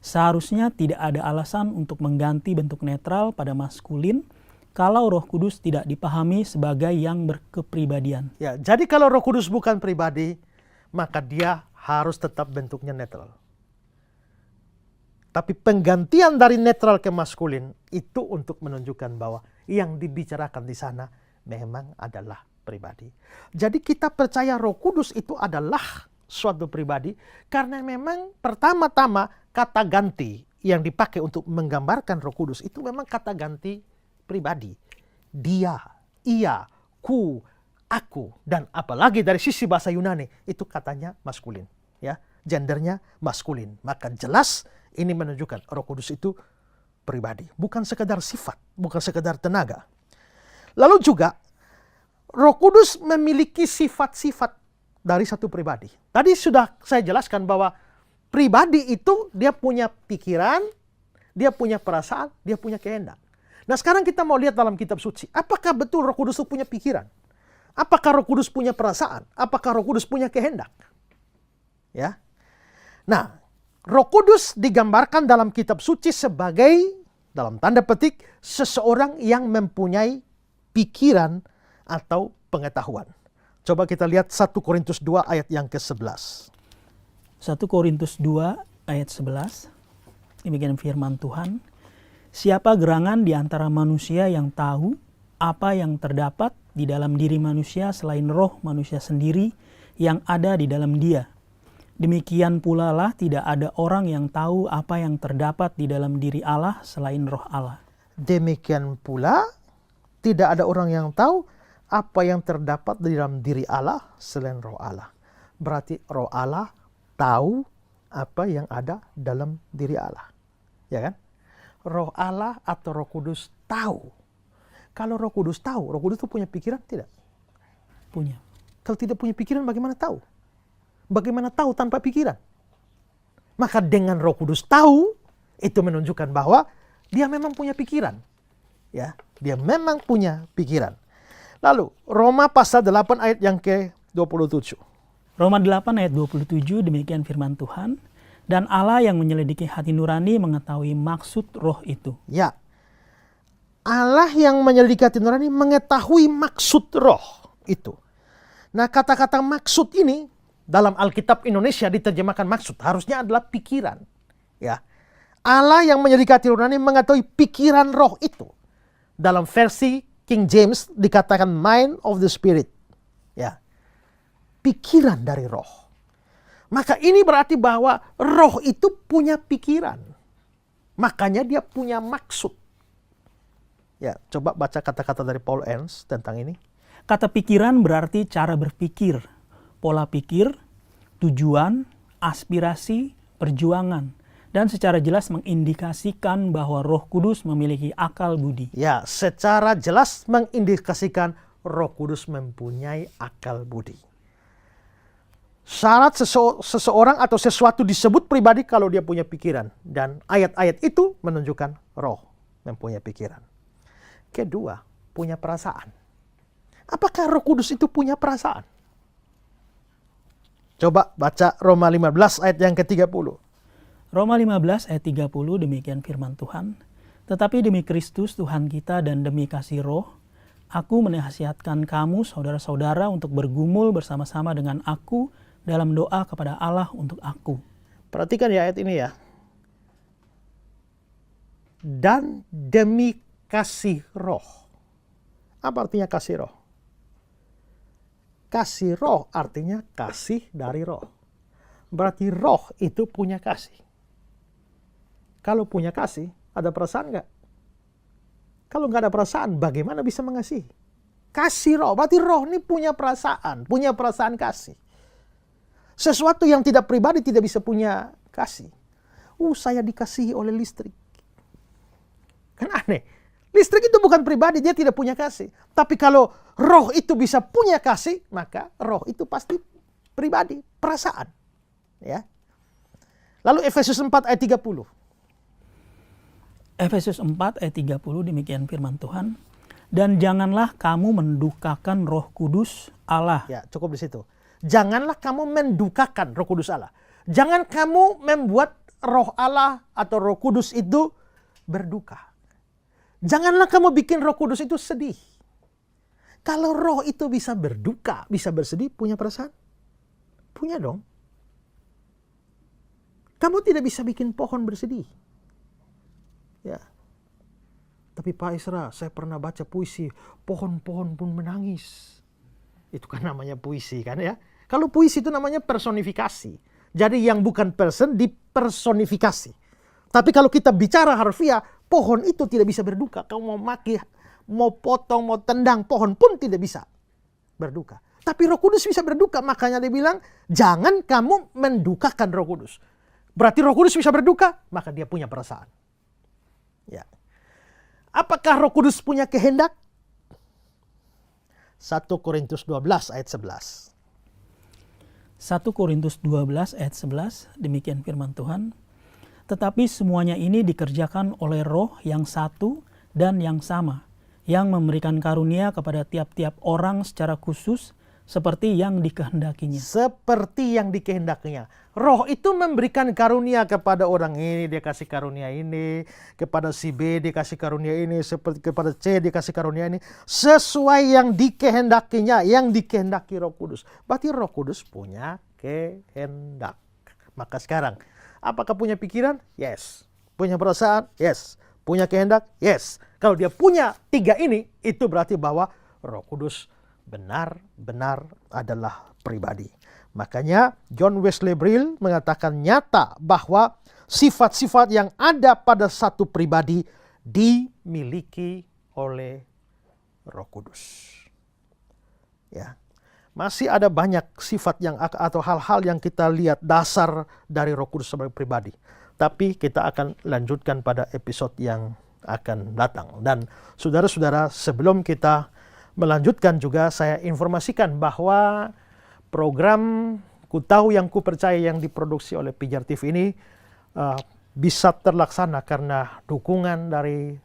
Seharusnya tidak ada alasan untuk mengganti bentuk netral pada maskulin kalau Roh Kudus tidak dipahami sebagai yang berkepribadian. Ya, jadi kalau Roh Kudus bukan pribadi, maka dia harus tetap bentuknya netral. Tapi penggantian dari netral ke maskulin itu untuk menunjukkan bahwa yang dibicarakan di sana memang adalah pribadi. Jadi kita percaya Roh Kudus itu adalah suatu pribadi karena memang pertama-tama kata ganti yang dipakai untuk menggambarkan Roh Kudus itu memang kata ganti pribadi. Dia, ia, ku, aku, dan apalagi dari sisi bahasa Yunani itu katanya maskulin, ya, gendernya maskulin. Maka jelas ini menunjukkan Roh Kudus itu pribadi, bukan sekedar sifat, bukan sekedar tenaga. Lalu juga Roh Kudus memiliki sifat-sifat dari satu pribadi. Tadi sudah saya jelaskan bahwa pribadi itu dia punya pikiran, dia punya perasaan, dia punya kehendak. Nah sekarang kita mau lihat dalam kitab suci, apakah betul Roh Kudus itu punya pikiran? Apakah Roh Kudus punya perasaan? Apakah Roh Kudus punya kehendak? Ya. Nah, Roh Kudus digambarkan dalam kitab suci sebagai, dalam tanda petik, seseorang yang mempunyai pikiran atau pengetahuan. Coba kita lihat 1 Korintus 2 ayat yang ke-11. 1 Korintus 2 ayat 11. Demikian firman Tuhan. Siapa gerangan di antara manusia yang tahu apa yang terdapat di dalam diri manusia selain roh manusia sendiri yang ada di dalam dia? Demikian pula lah tidak ada orang yang tahu apa yang terdapat di dalam diri Allah selain roh Allah. Demikian pula tidak ada orang yang tahu apa yang terdapat di dalam diri Allah selain roh Allah. Berarti roh Allah tahu apa yang ada dalam diri Allah. Ya kan? Roh Allah atau Roh Kudus tahu. Kalau Roh Kudus tahu, Roh Kudus itu punya pikiran tidak? Punya. Kalau tidak punya pikiran, bagaimana tahu? Bagaimana tahu tanpa pikiran? Maka dengan Roh Kudus tahu, itu menunjukkan bahwa dia memang punya pikiran. Ya, dia memang punya pikiran. Lalu, Roma pasal 8 ayat yang ke-27. Roma 8 ayat 27 demikian firman Tuhan. Dan Allah yang menyelidiki hati nurani mengetahui maksud roh itu. Ya, Allah yang menyelidiki hati nurani mengetahui maksud roh itu. Nah, kata-kata maksud ini dalam Alkitab Indonesia diterjemahkan maksud. Harusnya adalah pikiran. Ya, Allah yang menyelidiki hati nurani mengetahui pikiran roh itu. Dalam versi King James dikatakan mind of the spirit. Ya, pikiran dari roh. Maka ini berarti bahwa roh itu punya pikiran. Makanya dia punya maksud. Ya, coba baca kata-kata dari Paul Ernst tentang ini. Kata pikiran berarti cara berpikir, pola pikir, tujuan, aspirasi, perjuangan. Dan secara jelas mengindikasikan bahwa Roh Kudus memiliki akal budi. Ya, secara jelas mengindikasikan Roh Kudus mempunyai akal budi. Syarat seseorang atau sesuatu disebut pribadi kalau dia punya pikiran. Dan ayat-ayat itu menunjukkan roh mempunyai pikiran. Kedua, punya perasaan. Apakah Roh Kudus itu punya perasaan? Coba baca Roma 15 ayat yang ke-30. Roma 15 ayat 30 demikian firman Tuhan. Tetapi demi Kristus Tuhan kita dan demi kasih roh, aku menasihatkan kamu saudara-saudara untuk bergumul bersama-sama dengan aku dalam doa kepada Allah untuk aku. Perhatikan ya ayat ini ya. Dan demi kasih roh. Apa artinya kasih roh? Kasih roh artinya kasih dari roh. Berarti roh itu punya kasih. Kalau punya kasih, ada perasaan nggak? Kalau nggak ada perasaan, bagaimana bisa mengasihi? Kasih roh, berarti roh ini punya perasaan kasih. Sesuatu yang tidak pribadi tidak bisa punya kasih. Saya dikasihi oleh listrik. Kan aneh. Listrik itu bukan pribadi, dia tidak punya kasih. Tapi kalau roh itu bisa punya kasih, maka roh itu pasti pribadi, perasaan. Ya. Lalu Efesus 4 ayat 30. Efesus 4 ayat 30 demikian firman Tuhan. Dan janganlah kamu mendukakan Roh Kudus Allah. Ya, cukup di situ. Janganlah kamu mendukakan Roh Kudus Allah. Jangan kamu membuat Roh Allah atau Roh Kudus itu berduka. Janganlah kamu bikin Roh Kudus itu sedih. Kalau roh itu bisa berduka, bisa bersedih, punya perasaan? Punya dong. Kamu tidak bisa bikin pohon bersedih. Ya. Tapi Pak Isra, saya pernah baca puisi, pohon-pohon pun menangis. Itu kan namanya puisi kan ya. Kalau puisi itu namanya personifikasi. Jadi yang bukan person dipersonifikasi. Tapi kalau kita bicara harfiah, pohon itu tidak bisa berduka. Kamu mau maki, mau potong, mau tendang, pohon pun tidak bisa berduka. Tapi Roh Kudus bisa berduka. Makanya dia bilang, jangan kamu mendukakan Roh Kudus. Berarti Roh Kudus bisa berduka, maka dia punya perasaan. Ya. Apakah Roh Kudus punya kehendak? 1 Korintus 12 ayat 11. 1 Korintus 12 ayat 11 demikian firman Tuhan. Tetapi semuanya ini dikerjakan oleh Roh yang satu dan yang sama, yang memberikan karunia kepada tiap-tiap orang secara khusus seperti yang dikehendakinya. Seperti yang dikehendakinya. Roh itu memberikan karunia kepada orang ini, dia kasih karunia ini. Kepada si B, dia kasih karunia ini. Seperti kepada C, dia kasih karunia ini. Sesuai yang dikehendakinya, yang dikehendaki Roh Kudus. Berarti Roh Kudus punya kehendak. Maka sekarang, apakah punya pikiran? Yes. Punya perasaan? Yes. Punya kehendak? Yes. Kalau dia punya tiga ini, itu berarti bahwa Roh Kudus benar-benar adalah pribadi. Makanya John Wesley Brill mengatakan nyata bahwa sifat-sifat yang ada pada satu pribadi dimiliki oleh Roh Kudus. Ya. Masih ada banyak sifat yang atau hal-hal yang kita lihat dasar dari Roh Kudus sebagai pribadi. Tapi kita akan lanjutkan pada episode yang akan datang. Dan saudara-saudara, sebelum kita melanjutkan juga saya informasikan bahwa program Ku Tahu Yang Ku Percaya yang diproduksi oleh Pijar TV ini bisa terlaksana karena dukungan dari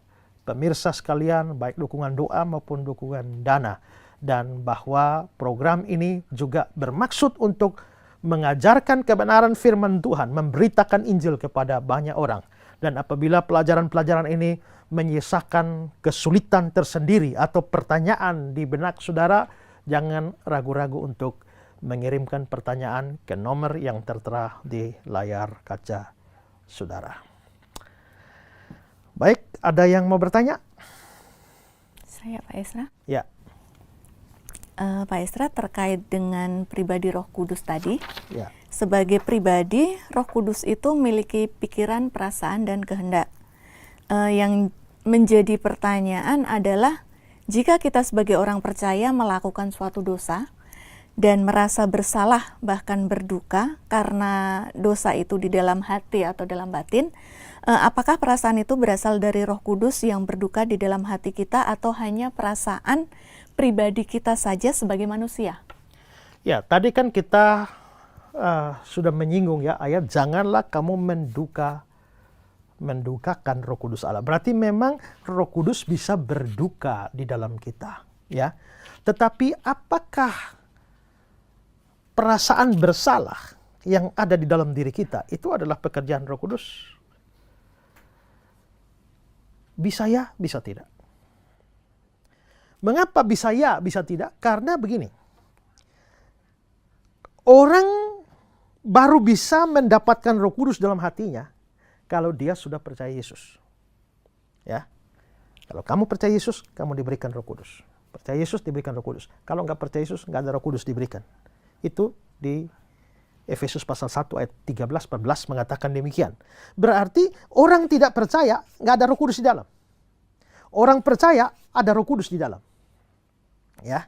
pemirsa sekalian, baik dukungan doa maupun dukungan dana. Dan bahwa program ini juga bermaksud untuk mengajarkan kebenaran firman Tuhan, memberitakan Injil kepada banyak orang. Dan apabila pelajaran-pelajaran ini menyisakan kesulitan tersendiri atau pertanyaan di benak saudara, jangan ragu-ragu untuk mengirimkan pertanyaan ke nomor yang tertera di layar kaca saudara. Baik, ada yang mau bertanya? Saya Pak Esra. Ya. Pak Esra, terkait dengan pribadi Roh Kudus tadi, Ya. sebagai pribadi, Roh Kudus itu memiliki pikiran, perasaan, dan kehendak. Yang menjadi pertanyaan adalah, jika kita sebagai orang percaya melakukan suatu dosa dan merasa bersalah bahkan berduka karena dosa itu di dalam hati atau dalam batin, apakah perasaan itu berasal dari Roh Kudus yang berduka di dalam hati kita atau hanya perasaan pribadi kita saja sebagai manusia? Ya, tadi kan kita sudah menyinggung ya ayat janganlah kamu mendukakan Roh Kudus Allah. Berarti memang Roh Kudus bisa berduka di dalam kita, ya. Tetapi apakah perasaan bersalah yang ada di dalam diri kita itu adalah pekerjaan Roh Kudus? Bisa ya, bisa tidak. Mengapa bisa ya, bisa tidak? Karena begini. Orang baru bisa mendapatkan Roh Kudus dalam hatinya kalau dia sudah percaya Yesus. Ya. Kalau kamu percaya Yesus, kamu diberikan Roh Kudus. Percaya Yesus, diberikan Roh Kudus. Kalau nggak percaya Yesus, nggak ada Roh Kudus diberikan. Itu di Efesus pasal 1 ayat 13-14 mengatakan demikian. Berarti orang tidak percaya, nggak ada Roh Kudus di dalam. Orang percaya, ada Roh Kudus di dalam. Ya.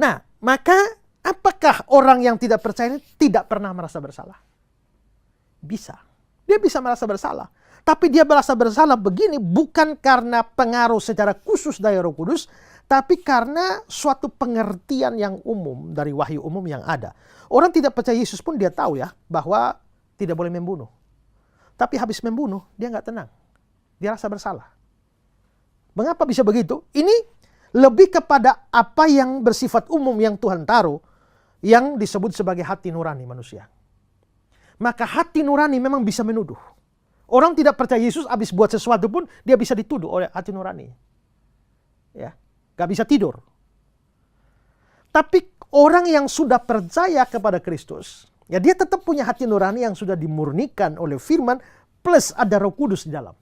Nah, maka apakah orang yang tidak percaya ini tidak pernah merasa bersalah? Bisa. Dia bisa merasa bersalah. Tapi dia merasa bersalah begini bukan karena pengaruh secara khusus dari Roh Kudus, tapi karena suatu pengertian yang umum dari wahyu umum yang ada. Orang tidak percaya Yesus pun dia tahu ya bahwa tidak boleh membunuh. Tapi habis membunuh, dia nggak tenang. Dia rasa bersalah. Mengapa bisa begitu? Ini lebih kepada apa yang bersifat umum yang Tuhan taruh, yang disebut sebagai hati nurani manusia. Maka hati nurani memang bisa menuduh. Orang tidak percaya Yesus habis buat sesuatu pun dia bisa dituduh oleh hati nurani. Ya, gak bisa tidur. Tapi orang yang sudah percaya kepada Kristus, ya dia tetap punya hati nurani yang sudah dimurnikan oleh firman plus ada Roh Kudus di dalam.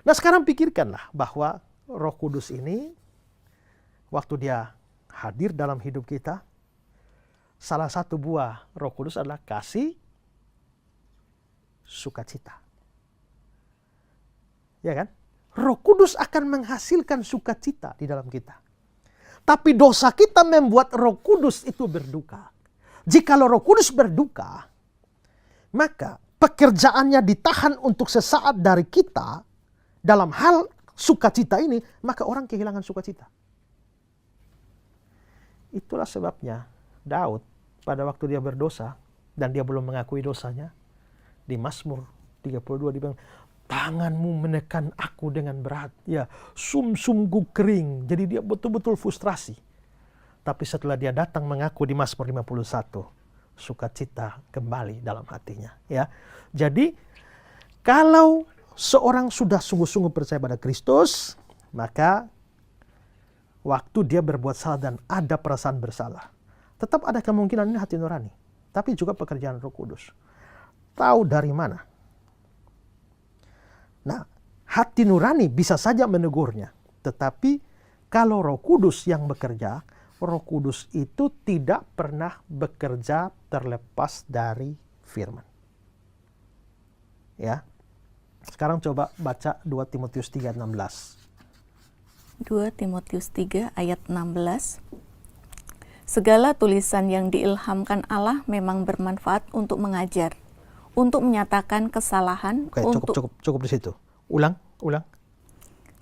Nah sekarang pikirkanlah bahwa Roh Kudus ini waktu dia hadir dalam hidup kita, salah satu buah Roh Kudus adalah kasih, sukacita. Ya kan? Roh Kudus akan menghasilkan sukacita di dalam kita. Tapi dosa kita membuat Roh Kudus itu berduka. Jikalau Roh Kudus berduka, maka pekerjaannya ditahan untuk sesaat dari kita dalam hal sukacita ini, maka orang kehilangan sukacita. Itulah sebabnya Daud pada waktu dia berdosa dan dia belum mengakui dosanya, di Mazmur 32 dia bilang, tanganmu menekan aku dengan berat, ya sumsumku kering. Jadi dia betul-betul frustrasi. Tapi setelah dia datang mengaku di Mazmur 51, sukacita kembali dalam hatinya. Ya, jadi kalau seorang sudah sungguh-sungguh percaya pada Kristus, maka waktu dia berbuat salah dan ada perasaan bersalah, tetap ada kemungkinan ini hati nurani, tapi juga pekerjaan Roh Kudus. Tahu dari mana? Nah, hati nurani bisa saja menegurnya, tetapi kalau Roh Kudus yang bekerja, Roh Kudus itu tidak pernah bekerja terlepas dari firman. Ya. Sekarang coba baca 2 Timotius 3:16. 2 Timotius 3 ayat 16. Segala tulisan yang diilhamkan Allah memang bermanfaat untuk mengajar, untuk menyatakan kesalahan, Oke, cukup di situ. Ulang.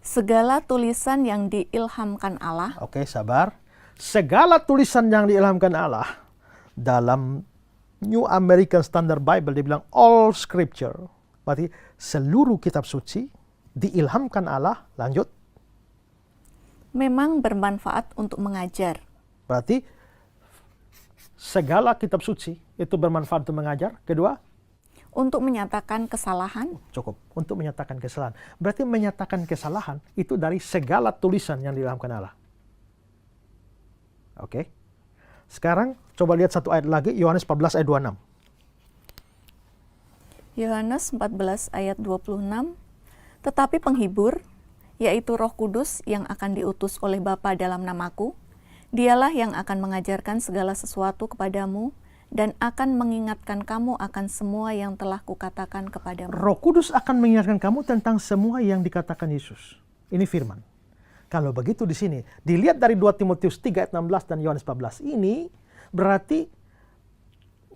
Segala tulisan yang diilhamkan Allah. Oke, sabar. Segala tulisan yang diilhamkan Allah, dalam New American Standard Bible dibilang all scripture. Berarti seluruh kitab suci diilhamkan Allah. Lanjut. Memang bermanfaat untuk mengajar. Berarti segala kitab suci itu bermanfaat untuk mengajar. Kedua, Untuk menyatakan kesalahan. cukup. Untuk menyatakan kesalahan. Berarti menyatakan kesalahan itu dari segala tulisan yang diilhamkan Allah. Oke. Sekarang coba lihat satu ayat lagi, Yohanes 14 ayat 26. Yohanes 14 ayat 26. Tetapi penghibur, yaitu Roh Kudus yang akan diutus oleh Bapa dalam namaku, dialah yang akan mengajarkan segala sesuatu kepadamu dan akan mengingatkan kamu akan semua yang telah kukatakan kepadamu. Roh Kudus akan mengingatkan kamu tentang semua yang dikatakan Yesus. Ini firman. Kalau begitu di sini, dilihat dari 2 Timotius 3 ayat 16 dan Yohanes 14. Ini berarti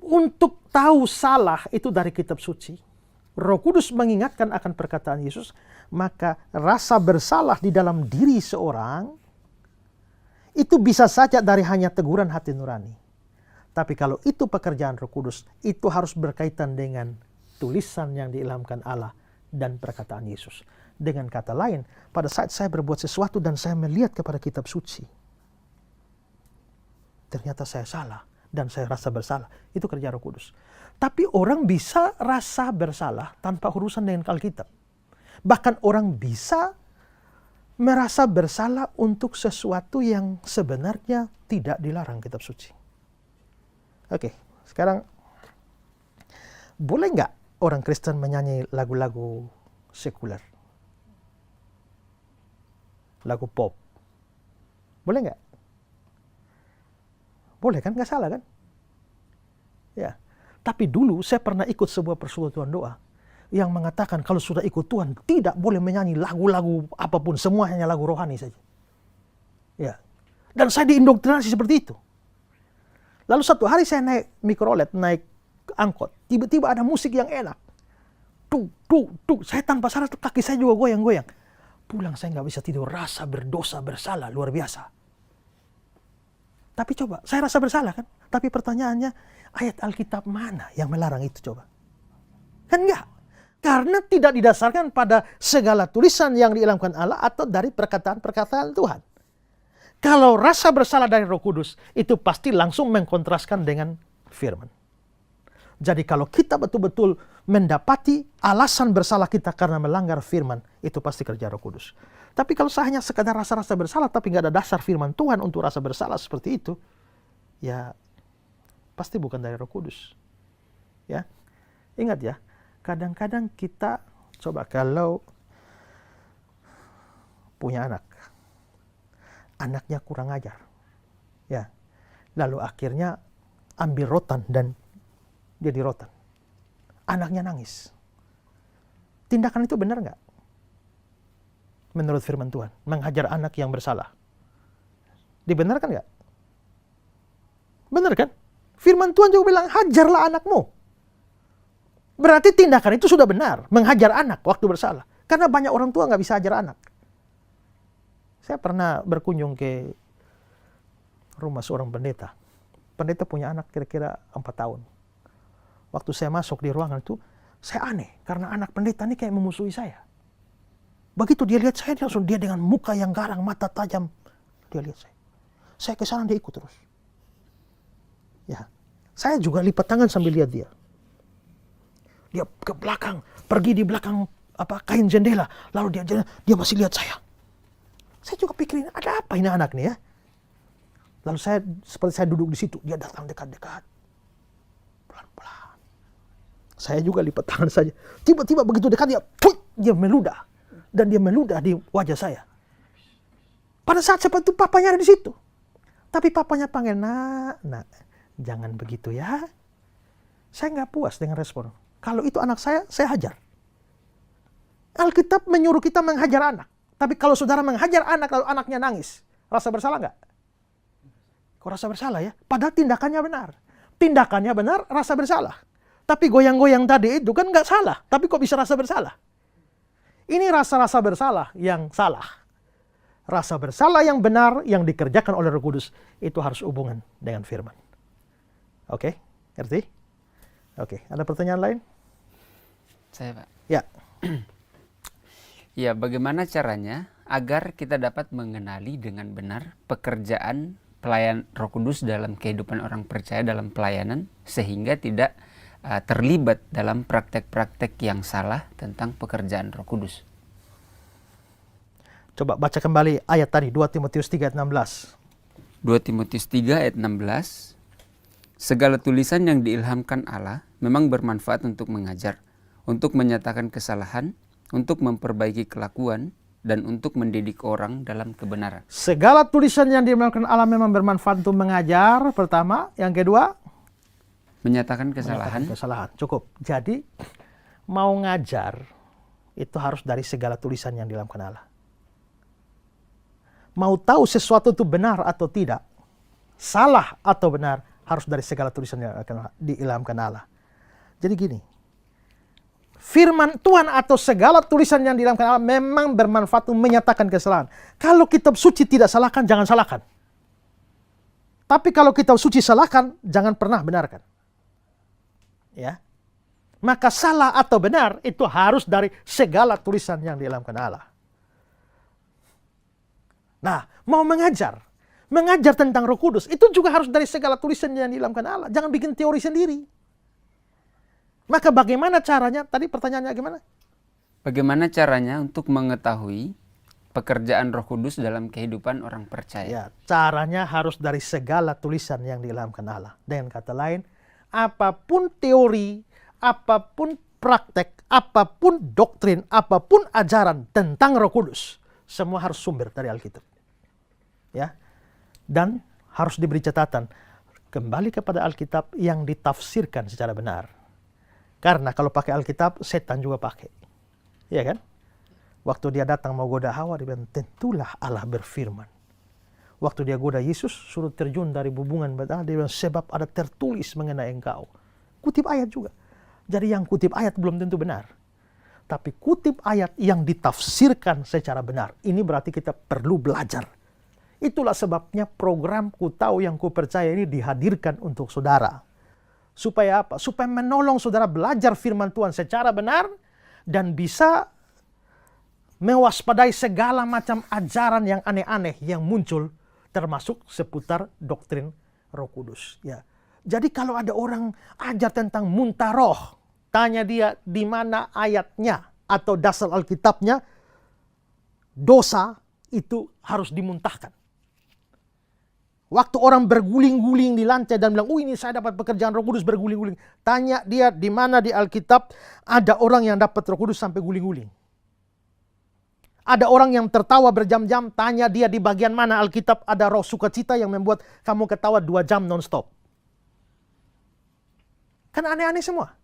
untuk tahu salah itu dari kitab suci. Roh Kudus mengingatkan akan perkataan Yesus, maka rasa bersalah di dalam diri seorang itu bisa saja dari hanya teguran hati nurani. Tapi kalau itu pekerjaan Roh Kudus, itu harus berkaitan dengan tulisan yang diilhamkan Allah dan perkataan Yesus. Dengan kata lain, pada saat saya berbuat sesuatu dan saya melihat kepada kitab suci, ternyata saya salah dan saya rasa bersalah. Itu kerja Roh Kudus. Tapi orang bisa rasa bersalah tanpa urusan dengan Alkitab. Bahkan orang bisa merasa bersalah untuk sesuatu yang sebenarnya tidak dilarang kitab suci. Oke, sekarang boleh nggak orang Kristen menyanyi lagu-lagu sekuler? Lagu pop? Boleh nggak? Boleh kan? Nggak salah kan? Ya. Tapi dulu saya pernah ikut sebuah persekutuan doa yang mengatakan kalau sudah ikut Tuhan tidak boleh menyanyi lagu-lagu apapun, semua hanya lagu rohani saja. Ya. Dan saya diindoktrinasi seperti itu. Lalu satu hari saya naik mikrolet, naik angkot, tiba-tiba ada musik yang enak. Tuk. Saya tanpa sadar kaki saya juga goyang-goyang. Pulang saya nggak bisa tidur, rasa berdosa, bersalah, luar biasa. Tapi coba, saya rasa bersalah kan? Tapi pertanyaannya, ayat Alkitab mana yang melarang itu coba? Kan enggak. Karena tidak didasarkan pada segala tulisan yang diilhamkan Allah atau dari perkataan-perkataan Tuhan. Kalau rasa bersalah dari Roh Kudus, itu pasti langsung mengkontraskan dengan firman. Jadi kalau kita betul-betul mendapati alasan bersalah kita karena melanggar firman, itu pasti kerja Roh Kudus. Tapi kalau saya hanya sekadar rasa-rasa bersalah tapi nggak ada dasar firman Tuhan untuk rasa bersalah seperti itu, ya pasti bukan dari Roh Kudus. Ya, ingat ya, kadang-kadang kita coba kalau punya anak, anaknya kurang ajar, ya, lalu akhirnya ambil rotan dan dia di rotan, anaknya nangis. Tindakan itu benar nggak? Menurut firman Tuhan, menghajar anak yang bersalah. Dibenarkan nggak? Benar kan? Firman Tuhan juga bilang, hajarlah anakmu. Berarti tindakan itu sudah benar, menghajar anak waktu bersalah. Karena banyak orang tua nggak bisa hajar anak. Saya pernah berkunjung ke rumah seorang pendeta. Pendeta punya anak kira-kira 4 tahun. Waktu saya masuk di ruangan itu, saya aneh. Karena anak pendeta ini kayak memusuhi saya. Begitu dia lihat saya, dia dengan muka yang garang, mata tajam. Dia lihat saya. Saya ke sana, dia ikut terus. Ya, saya juga lipat tangan sambil lihat dia. Dia ke belakang, pergi di belakang kain jendela. Lalu dia masih lihat saya. Saya juga pikirin, ada apa ini anak nih ya? Lalu seperti saya duduk di situ, dia datang dekat-dekat. Pelan-pelan. Saya juga lipat tangan saja. Tiba-tiba begitu dekat dia meludah. Dan dia meludah di wajah saya. Pada saat seperti itu papanya ada di situ. Tapi papanya panggil, nak, jangan begitu ya. Saya nggak puas dengan respon. Kalau itu anak saya hajar. Alkitab menyuruh kita menghajar anak. Tapi kalau saudara menghajar anak, lalu anaknya nangis, rasa bersalah nggak? kok rasa bersalah ya? Padahal tindakannya benar. Tindakannya benar, rasa bersalah. Tapi goyang-goyang tadi itu kan nggak salah. Tapi kok bisa rasa bersalah? Ini rasa-rasa bersalah yang salah. Rasa bersalah yang benar yang dikerjakan oleh Roh Kudus itu harus hubungan dengan firman. Oke, ngerti? Oke, ada pertanyaan lain? Saya, Pak. Ya. Ya, bagaimana caranya agar kita dapat mengenali dengan benar pekerjaan pelayan Roh Kudus dalam kehidupan orang percaya dalam pelayanan sehingga tidak terlibat dalam praktek-praktek yang salah tentang pekerjaan Roh Kudus. Coba baca kembali ayat tadi, 2 Timotius 3 ayat 16. 2 Timotius 3 ayat 16. Segala tulisan yang diilhamkan Allah memang bermanfaat untuk mengajar, untuk menyatakan kesalahan, untuk memperbaiki kelakuan, dan untuk mendidik orang dalam kebenaran. Segala tulisan yang diilhamkan Allah memang bermanfaat untuk mengajar, pertama. Yang kedua, Menyatakan kesalahan. kesalahan. Cukup. Jadi, mau ngajar, itu harus dari segala tulisan yang diilhamkan Allah. Mau tahu sesuatu itu benar atau tidak, salah atau benar, harus dari segala tulisan yang diilhamkan Allah. Jadi gini, firman Tuhan atau segala tulisan yang diilhamkan Allah memang bermanfaat untuk menyatakan kesalahan. Kalau kitab suci tidak salahkan, jangan salahkan. Tapi kalau kitab suci salahkan, jangan pernah benarkan. Ya. Maka salah atau benar itu harus dari segala tulisan yang diilhamkan Allah. Nah, mau mengajar tentang Roh Kudus, itu juga harus dari segala tulisan yang diilhamkan Allah. Jangan bikin teori sendiri. Maka bagaimana caranya? Tadi pertanyaannya gimana? Bagaimana caranya untuk mengetahui pekerjaan Roh Kudus dalam kehidupan orang percaya? Ya, caranya harus dari segala tulisan yang diilhamkan Allah. Dengan kata lain, apapun teori, apapun praktek, apapun doktrin, apapun ajaran tentang Roh Kudus, semua harus sumber dari Alkitab. Ya. Dan harus diberi catatan, kembali kepada Alkitab yang ditafsirkan secara benar. Karena kalau pakai Alkitab, setan juga pakai. Iya kan? Waktu dia datang mau goda Hawa, dia bilang, tentulah Allah berfirman. Waktu dia goda Yesus, suruh terjun dari hubungan badan, dia bilang, sebab ada tertulis mengenai engkau. Kutip ayat juga. Jadi yang kutip ayat belum tentu benar. Tapi kutip ayat yang ditafsirkan secara benar. Ini berarti kita perlu belajar. Itulah sebabnya program Ku Tahu Yang Ku Percaya ini dihadirkan untuk saudara. Supaya apa? Supaya menolong saudara belajar firman Tuhan secara benar dan bisa mewaspadai segala macam ajaran yang aneh-aneh yang muncul termasuk seputar doktrin Roh Kudus. Ya. Jadi kalau ada orang ajar tentang muntaroh, tanya dia di mana ayatnya atau dasar Alkitabnya, dosa itu harus dimuntahkan. Waktu orang berguling-guling di lantai dan bilang, ini saya dapat pekerjaan Roh Kudus berguling-guling. Tanya dia di mana di Alkitab ada orang yang dapat Roh Kudus sampai guling-guling. Ada orang yang tertawa berjam-jam, tanya dia di bagian mana Alkitab ada roh sukacita yang membuat kamu ketawa 2 jam non-stop. Kan aneh-aneh semua.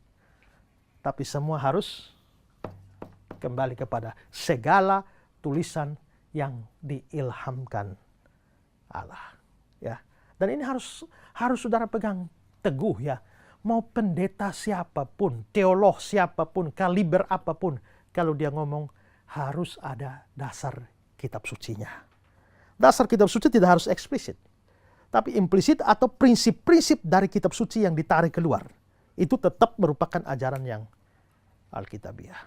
Tapi semua harus kembali kepada segala tulisan yang diilhamkan Allah. Ya. Dan ini harus saudara pegang teguh ya. Mau pendeta siapapun, teolog siapapun, kaliber apapun, kalau dia ngomong harus ada dasar kitab sucinya. Dasar kitab suci tidak harus eksplisit, tapi implisit atau prinsip-prinsip dari kitab suci yang ditarik keluar. Itu tetap merupakan ajaran yang Alkitabiah.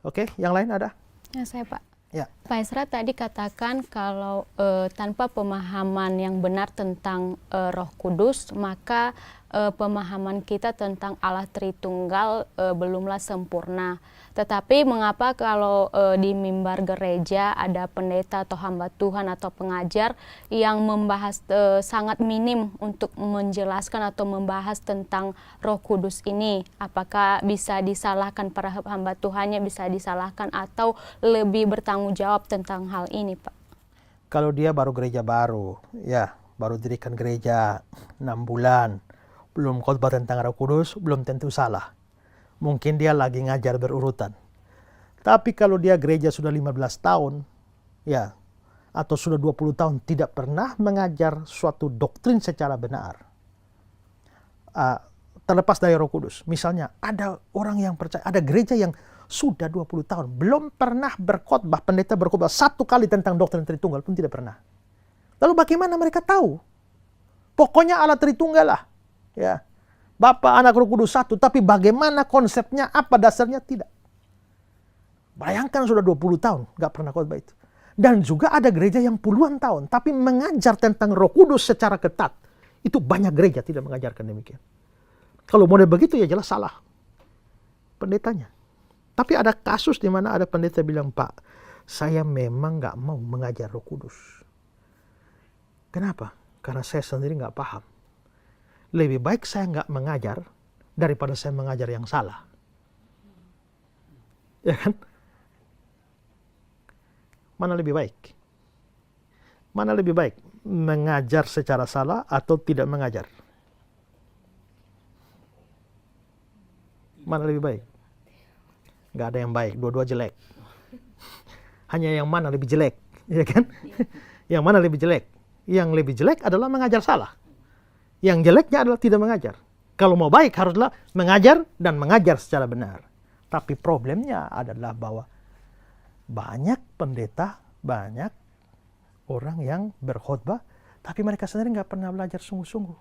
Oke, yang lain ada? Ya, saya Pak. Ya. Pak Esra tadi katakan kalau tanpa pemahaman yang benar tentang Roh Kudus, maka pemahaman kita tentang Allah Tritunggal belumlah sempurna. Tetapi mengapa kalau di mimbar gereja ada pendeta atau hamba Tuhan atau pengajar yang membahas sangat minim untuk menjelaskan atau membahas tentang Roh Kudus ini? Apakah bisa disalahkan para hamba Tuhannya, bisa disalahkan atau lebih bertanggung jawab tentang hal ini, Pak? Kalau dia baru gereja baru, ya baru dirikan gereja 6 bulan, belum khotbah tentang Roh Kudus, belum tentu salah. Mungkin dia lagi ngajar berurutan. Tapi kalau dia gereja sudah 15 tahun, ya atau sudah 20 tahun tidak pernah mengajar suatu doktrin secara benar, terlepas dari Roh Kudus. Misalnya ada orang yang percaya, ada gereja yang sudah 20 tahun belum pernah berkhotbah, pendeta berkhotbah satu kali tentang doktrin Tritunggal pun tidak pernah. Lalu bagaimana mereka tahu? Pokoknya Allah Tritunggal lah, ya. Bapa, Anak, Roh Kudus satu, tapi bagaimana konsepnya, apa dasarnya, tidak. Bayangkan sudah 20 tahun nggak pernah khotbah itu. Dan juga ada gereja yang puluhan tahun tapi mengajar tentang Roh Kudus secara ketat. Itu banyak gereja tidak mengajarkan demikian. Kalau model begitu ya jelas salah pendetanya. Tapi ada kasus di mana ada pendeta bilang, Pak, saya memang nggak mau mengajar Roh Kudus. Kenapa? Karena saya sendiri nggak paham. Lebih baik saya nggak mengajar daripada saya mengajar yang salah. Ya kan? Mana lebih baik? Mana lebih baik? Mengajar secara salah atau tidak mengajar? Mana lebih baik? Nggak ada yang baik, dua-dua jelek. Hanya yang mana lebih jelek, ya kan? Yang mana lebih jelek? Yang lebih jelek adalah mengajar salah. Yang jeleknya adalah tidak mengajar. Kalau mau baik haruslah mengajar dan mengajar secara benar. Tapi problemnya adalah bahwa banyak pendeta, banyak orang yang berkhotbah, tapi mereka sendiri nggak pernah belajar sungguh-sungguh.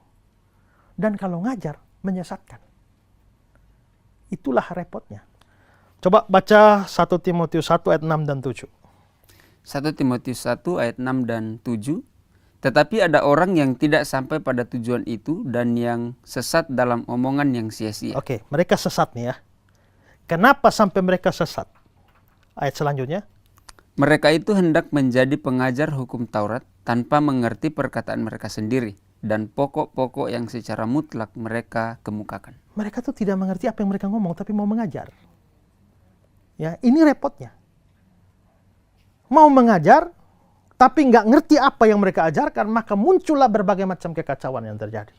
Dan kalau ngajar, menyesatkan. Itulah repotnya. Coba baca 1 Timotius 1 ayat 6 dan 7. 1 Timotius 1 ayat 6 dan 7. Tetapi ada orang yang tidak sampai pada tujuan itu dan yang sesat dalam omongan yang sia-sia. Oke, mereka sesat nih ya. Kenapa sampai mereka sesat? Ayat selanjutnya. Mereka itu hendak menjadi pengajar hukum Taurat tanpa mengerti perkataan mereka sendiri dan pokok-pokok yang secara mutlak mereka kemukakan. Mereka tuh tidak mengerti apa yang mereka ngomong, tapi mau mengajar. Ya, ini repotnya. Mau mengajar, tapi nggak ngerti apa yang mereka ajarkan, maka muncullah berbagai macam kekacauan yang terjadi.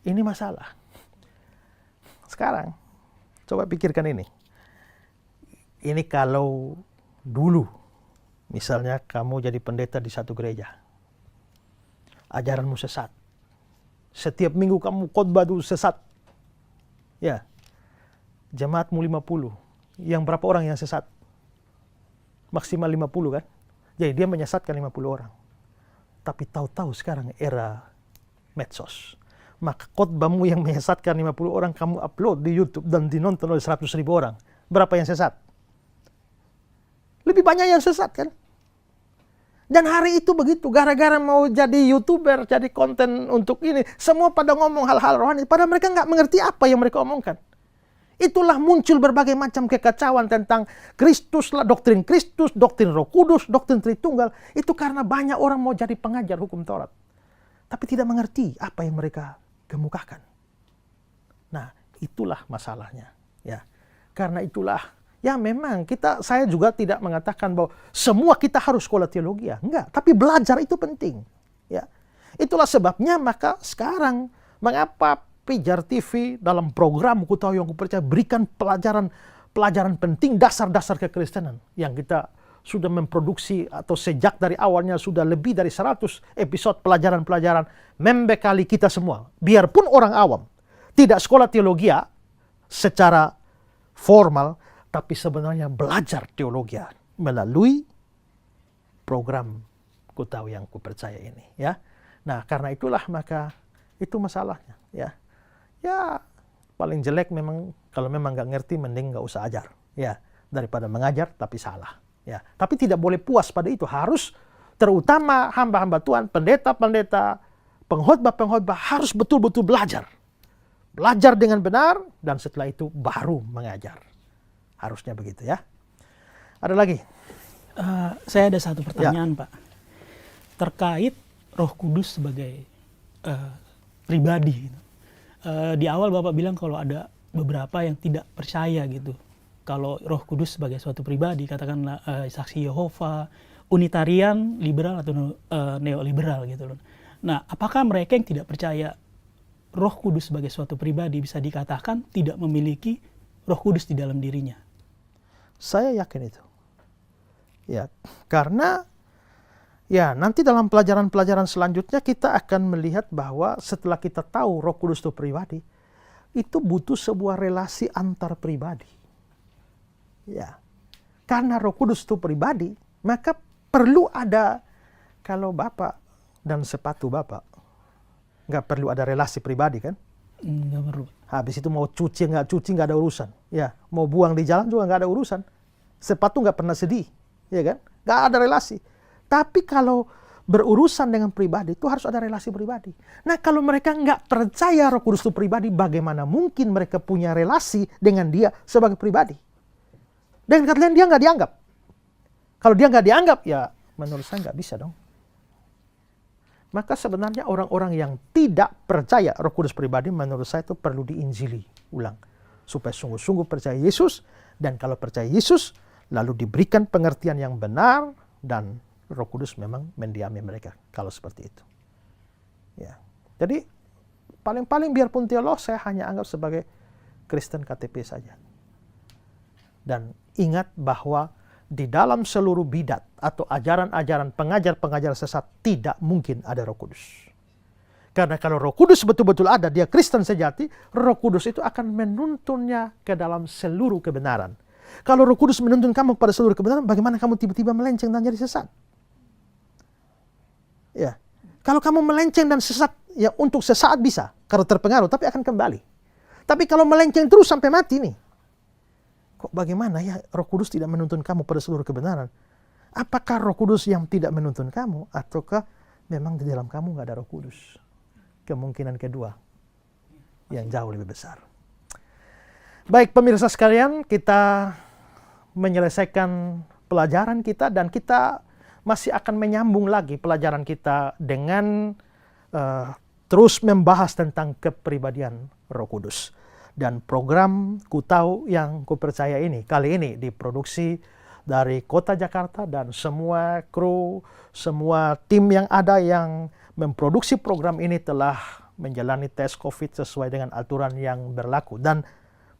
Ini masalah. Sekarang, coba pikirkan ini. Ini kalau dulu, misalnya kamu jadi pendeta di satu gereja, ajaranmu sesat. Setiap minggu kamu khotbah itu sesat. Ya, jemaatmu 50. Yang berapa orang yang sesat? Maksimal 50 kan? Jadi dia menyesatkan 50 orang. Tapi tahu-tahu sekarang era medsos. Maka khotbahmu yang menyesatkan 50 orang kamu upload di YouTube dan dinonton oleh 100.000 orang. Berapa yang sesat? Lebih banyak yang sesat kan? Dan hari itu begitu, gara-gara mau jadi YouTuber, jadi konten untuk ini, semua pada ngomong hal-hal rohani, padahal mereka nggak mengerti apa yang mereka omongkan. Itulah muncul berbagai macam kekacauan tentang Kristus, doktrin Kristus, doktrin Roh Kudus, doktrin Tritunggal. Itu karena banyak orang mau jadi pengajar hukum Taurat, tapi tidak mengerti apa yang mereka kemukakan. Nah, itulah masalahnya. Ya, karena itulah. Ya memang saya juga tidak mengatakan bahwa semua kita harus sekolah teologi, ya. Enggak, tapi belajar itu penting. Ya. Itulah sebabnya maka sekarang mengapa Pijar TV dalam program Ku Tahu Yang Ku Percaya berikan pelajaran penting dasar-dasar kekristenan yang kita sudah memproduksi atau sejak dari awalnya sudah lebih dari 100 episode pelajaran-pelajaran membekali kita semua. Biarpun orang awam tidak sekolah teologi secara formal, tapi sebenarnya belajar teologi melalui program Ku Tahu Yang Ku Percaya ini, ya. Nah, karena itulah maka itu masalahnya, ya. Ya, paling jelek memang kalau memang nggak ngerti mending nggak usah ajar, ya, daripada mengajar tapi salah, ya. Tapi tidak boleh puas pada itu, harus terutama hamba-hamba Tuhan, pendeta-pendeta, pengkhotbah-pengkhotbah harus betul-betul belajar. Belajar dengan benar dan setelah itu baru mengajar. Harusnya begitu ya. Ada lagi? Saya ada satu pertanyaan, ya, Pak. Terkait Roh Kudus sebagai pribadi. Di awal Bapak bilang kalau ada beberapa yang tidak percaya gitu. Kalau Roh Kudus sebagai suatu pribadi, katakanlah saksi Yehova, Unitarian, liberal atau neoliberal gitu loh. Nah, apakah mereka yang tidak percaya Roh Kudus sebagai suatu pribadi bisa dikatakan tidak memiliki Roh Kudus di dalam dirinya? Saya yakin itu. Ya, karena Ya, nanti dalam pelajaran-pelajaran selanjutnya kita akan melihat bahwa setelah kita tahu Roh Kudus itu pribadi, itu butuh sebuah relasi antar pribadi. Ya, karena Roh Kudus itu pribadi, maka perlu ada, kalau Bapak dan sepatu Bapak, nggak perlu ada relasi pribadi kan? Nggak perlu. Habis itu mau cuci nggak ada urusan. Ya, mau buang di jalan juga nggak ada urusan. Sepatu nggak pernah sedih, ya kan? Nggak ada relasi. Tapi kalau berurusan dengan pribadi itu harus ada relasi pribadi. Nah, kalau mereka nggak percaya Roh Kudus itu pribadi, bagaimana mungkin mereka punya relasi dengan Dia sebagai pribadi? Dengan kata lain, Dia nggak dianggap. Kalau Dia nggak dianggap, ya menurut saya nggak bisa dong. Maka sebenarnya orang-orang yang tidak percaya Roh Kudus pribadi, menurut saya itu perlu diinjili ulang. Supaya sungguh-sungguh percaya Yesus, dan kalau percaya Yesus, lalu diberikan pengertian yang benar, dan Roh Kudus memang mendiami mereka kalau seperti itu. Ya. Jadi paling-paling biarpun teolog, saya hanya anggap sebagai Kristen KTP saja. Dan ingat bahwa di dalam seluruh bidat atau ajaran-ajaran pengajar-pengajar sesat tidak mungkin ada Roh Kudus. Karena kalau Roh Kudus betul-betul ada, dia Kristen sejati, Roh Kudus itu akan menuntunnya ke dalam seluruh kebenaran. Kalau Roh Kudus menuntun kamu pada seluruh kebenaran, bagaimana kamu tiba-tiba melenceng dan jadi sesat? Ya, kalau kamu melenceng dan sesat, ya untuk sesaat bisa, kalau terpengaruh, tapi akan kembali. Tapi kalau melenceng terus sampai mati nih, kok bagaimana ya Roh Kudus tidak menuntun kamu pada seluruh kebenaran? Apakah Roh Kudus yang tidak menuntun kamu, ataukah memang di dalam kamu nggak ada Roh Kudus? Kemungkinan kedua, yang jauh lebih besar. Baik pemirsa sekalian, kita menyelesaikan pelajaran kita, dan kita masih akan menyambung lagi pelajaran kita dengan terus membahas tentang kepribadian Roh Kudus. Dan program Ku Tahu Yang Ku Percaya ini kali ini diproduksi dari Kota Jakarta, dan semua kru, semua tim yang ada yang memproduksi program ini telah menjalani tes COVID sesuai dengan aturan yang berlaku. Dan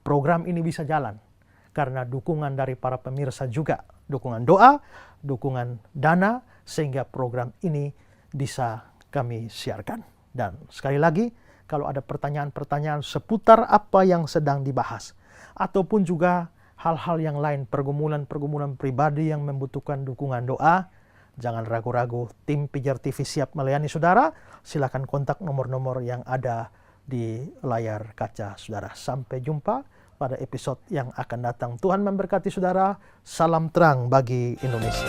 program ini bisa jalan karena dukungan dari para pemirsa juga, dukungan doa, dukungan dana, sehingga program ini bisa kami siarkan. Dan sekali lagi, kalau ada pertanyaan-pertanyaan seputar apa yang sedang dibahas, ataupun juga hal-hal yang lain, pergumulan-pergumulan pribadi yang membutuhkan dukungan doa, jangan ragu-ragu, tim Pijar TV siap melayani saudara. Silakan kontak nomor-nomor yang ada di layar kaca saudara. Sampai jumpa pada episode yang akan datang. Tuhan memberkati saudara. Salam terang bagi Indonesia.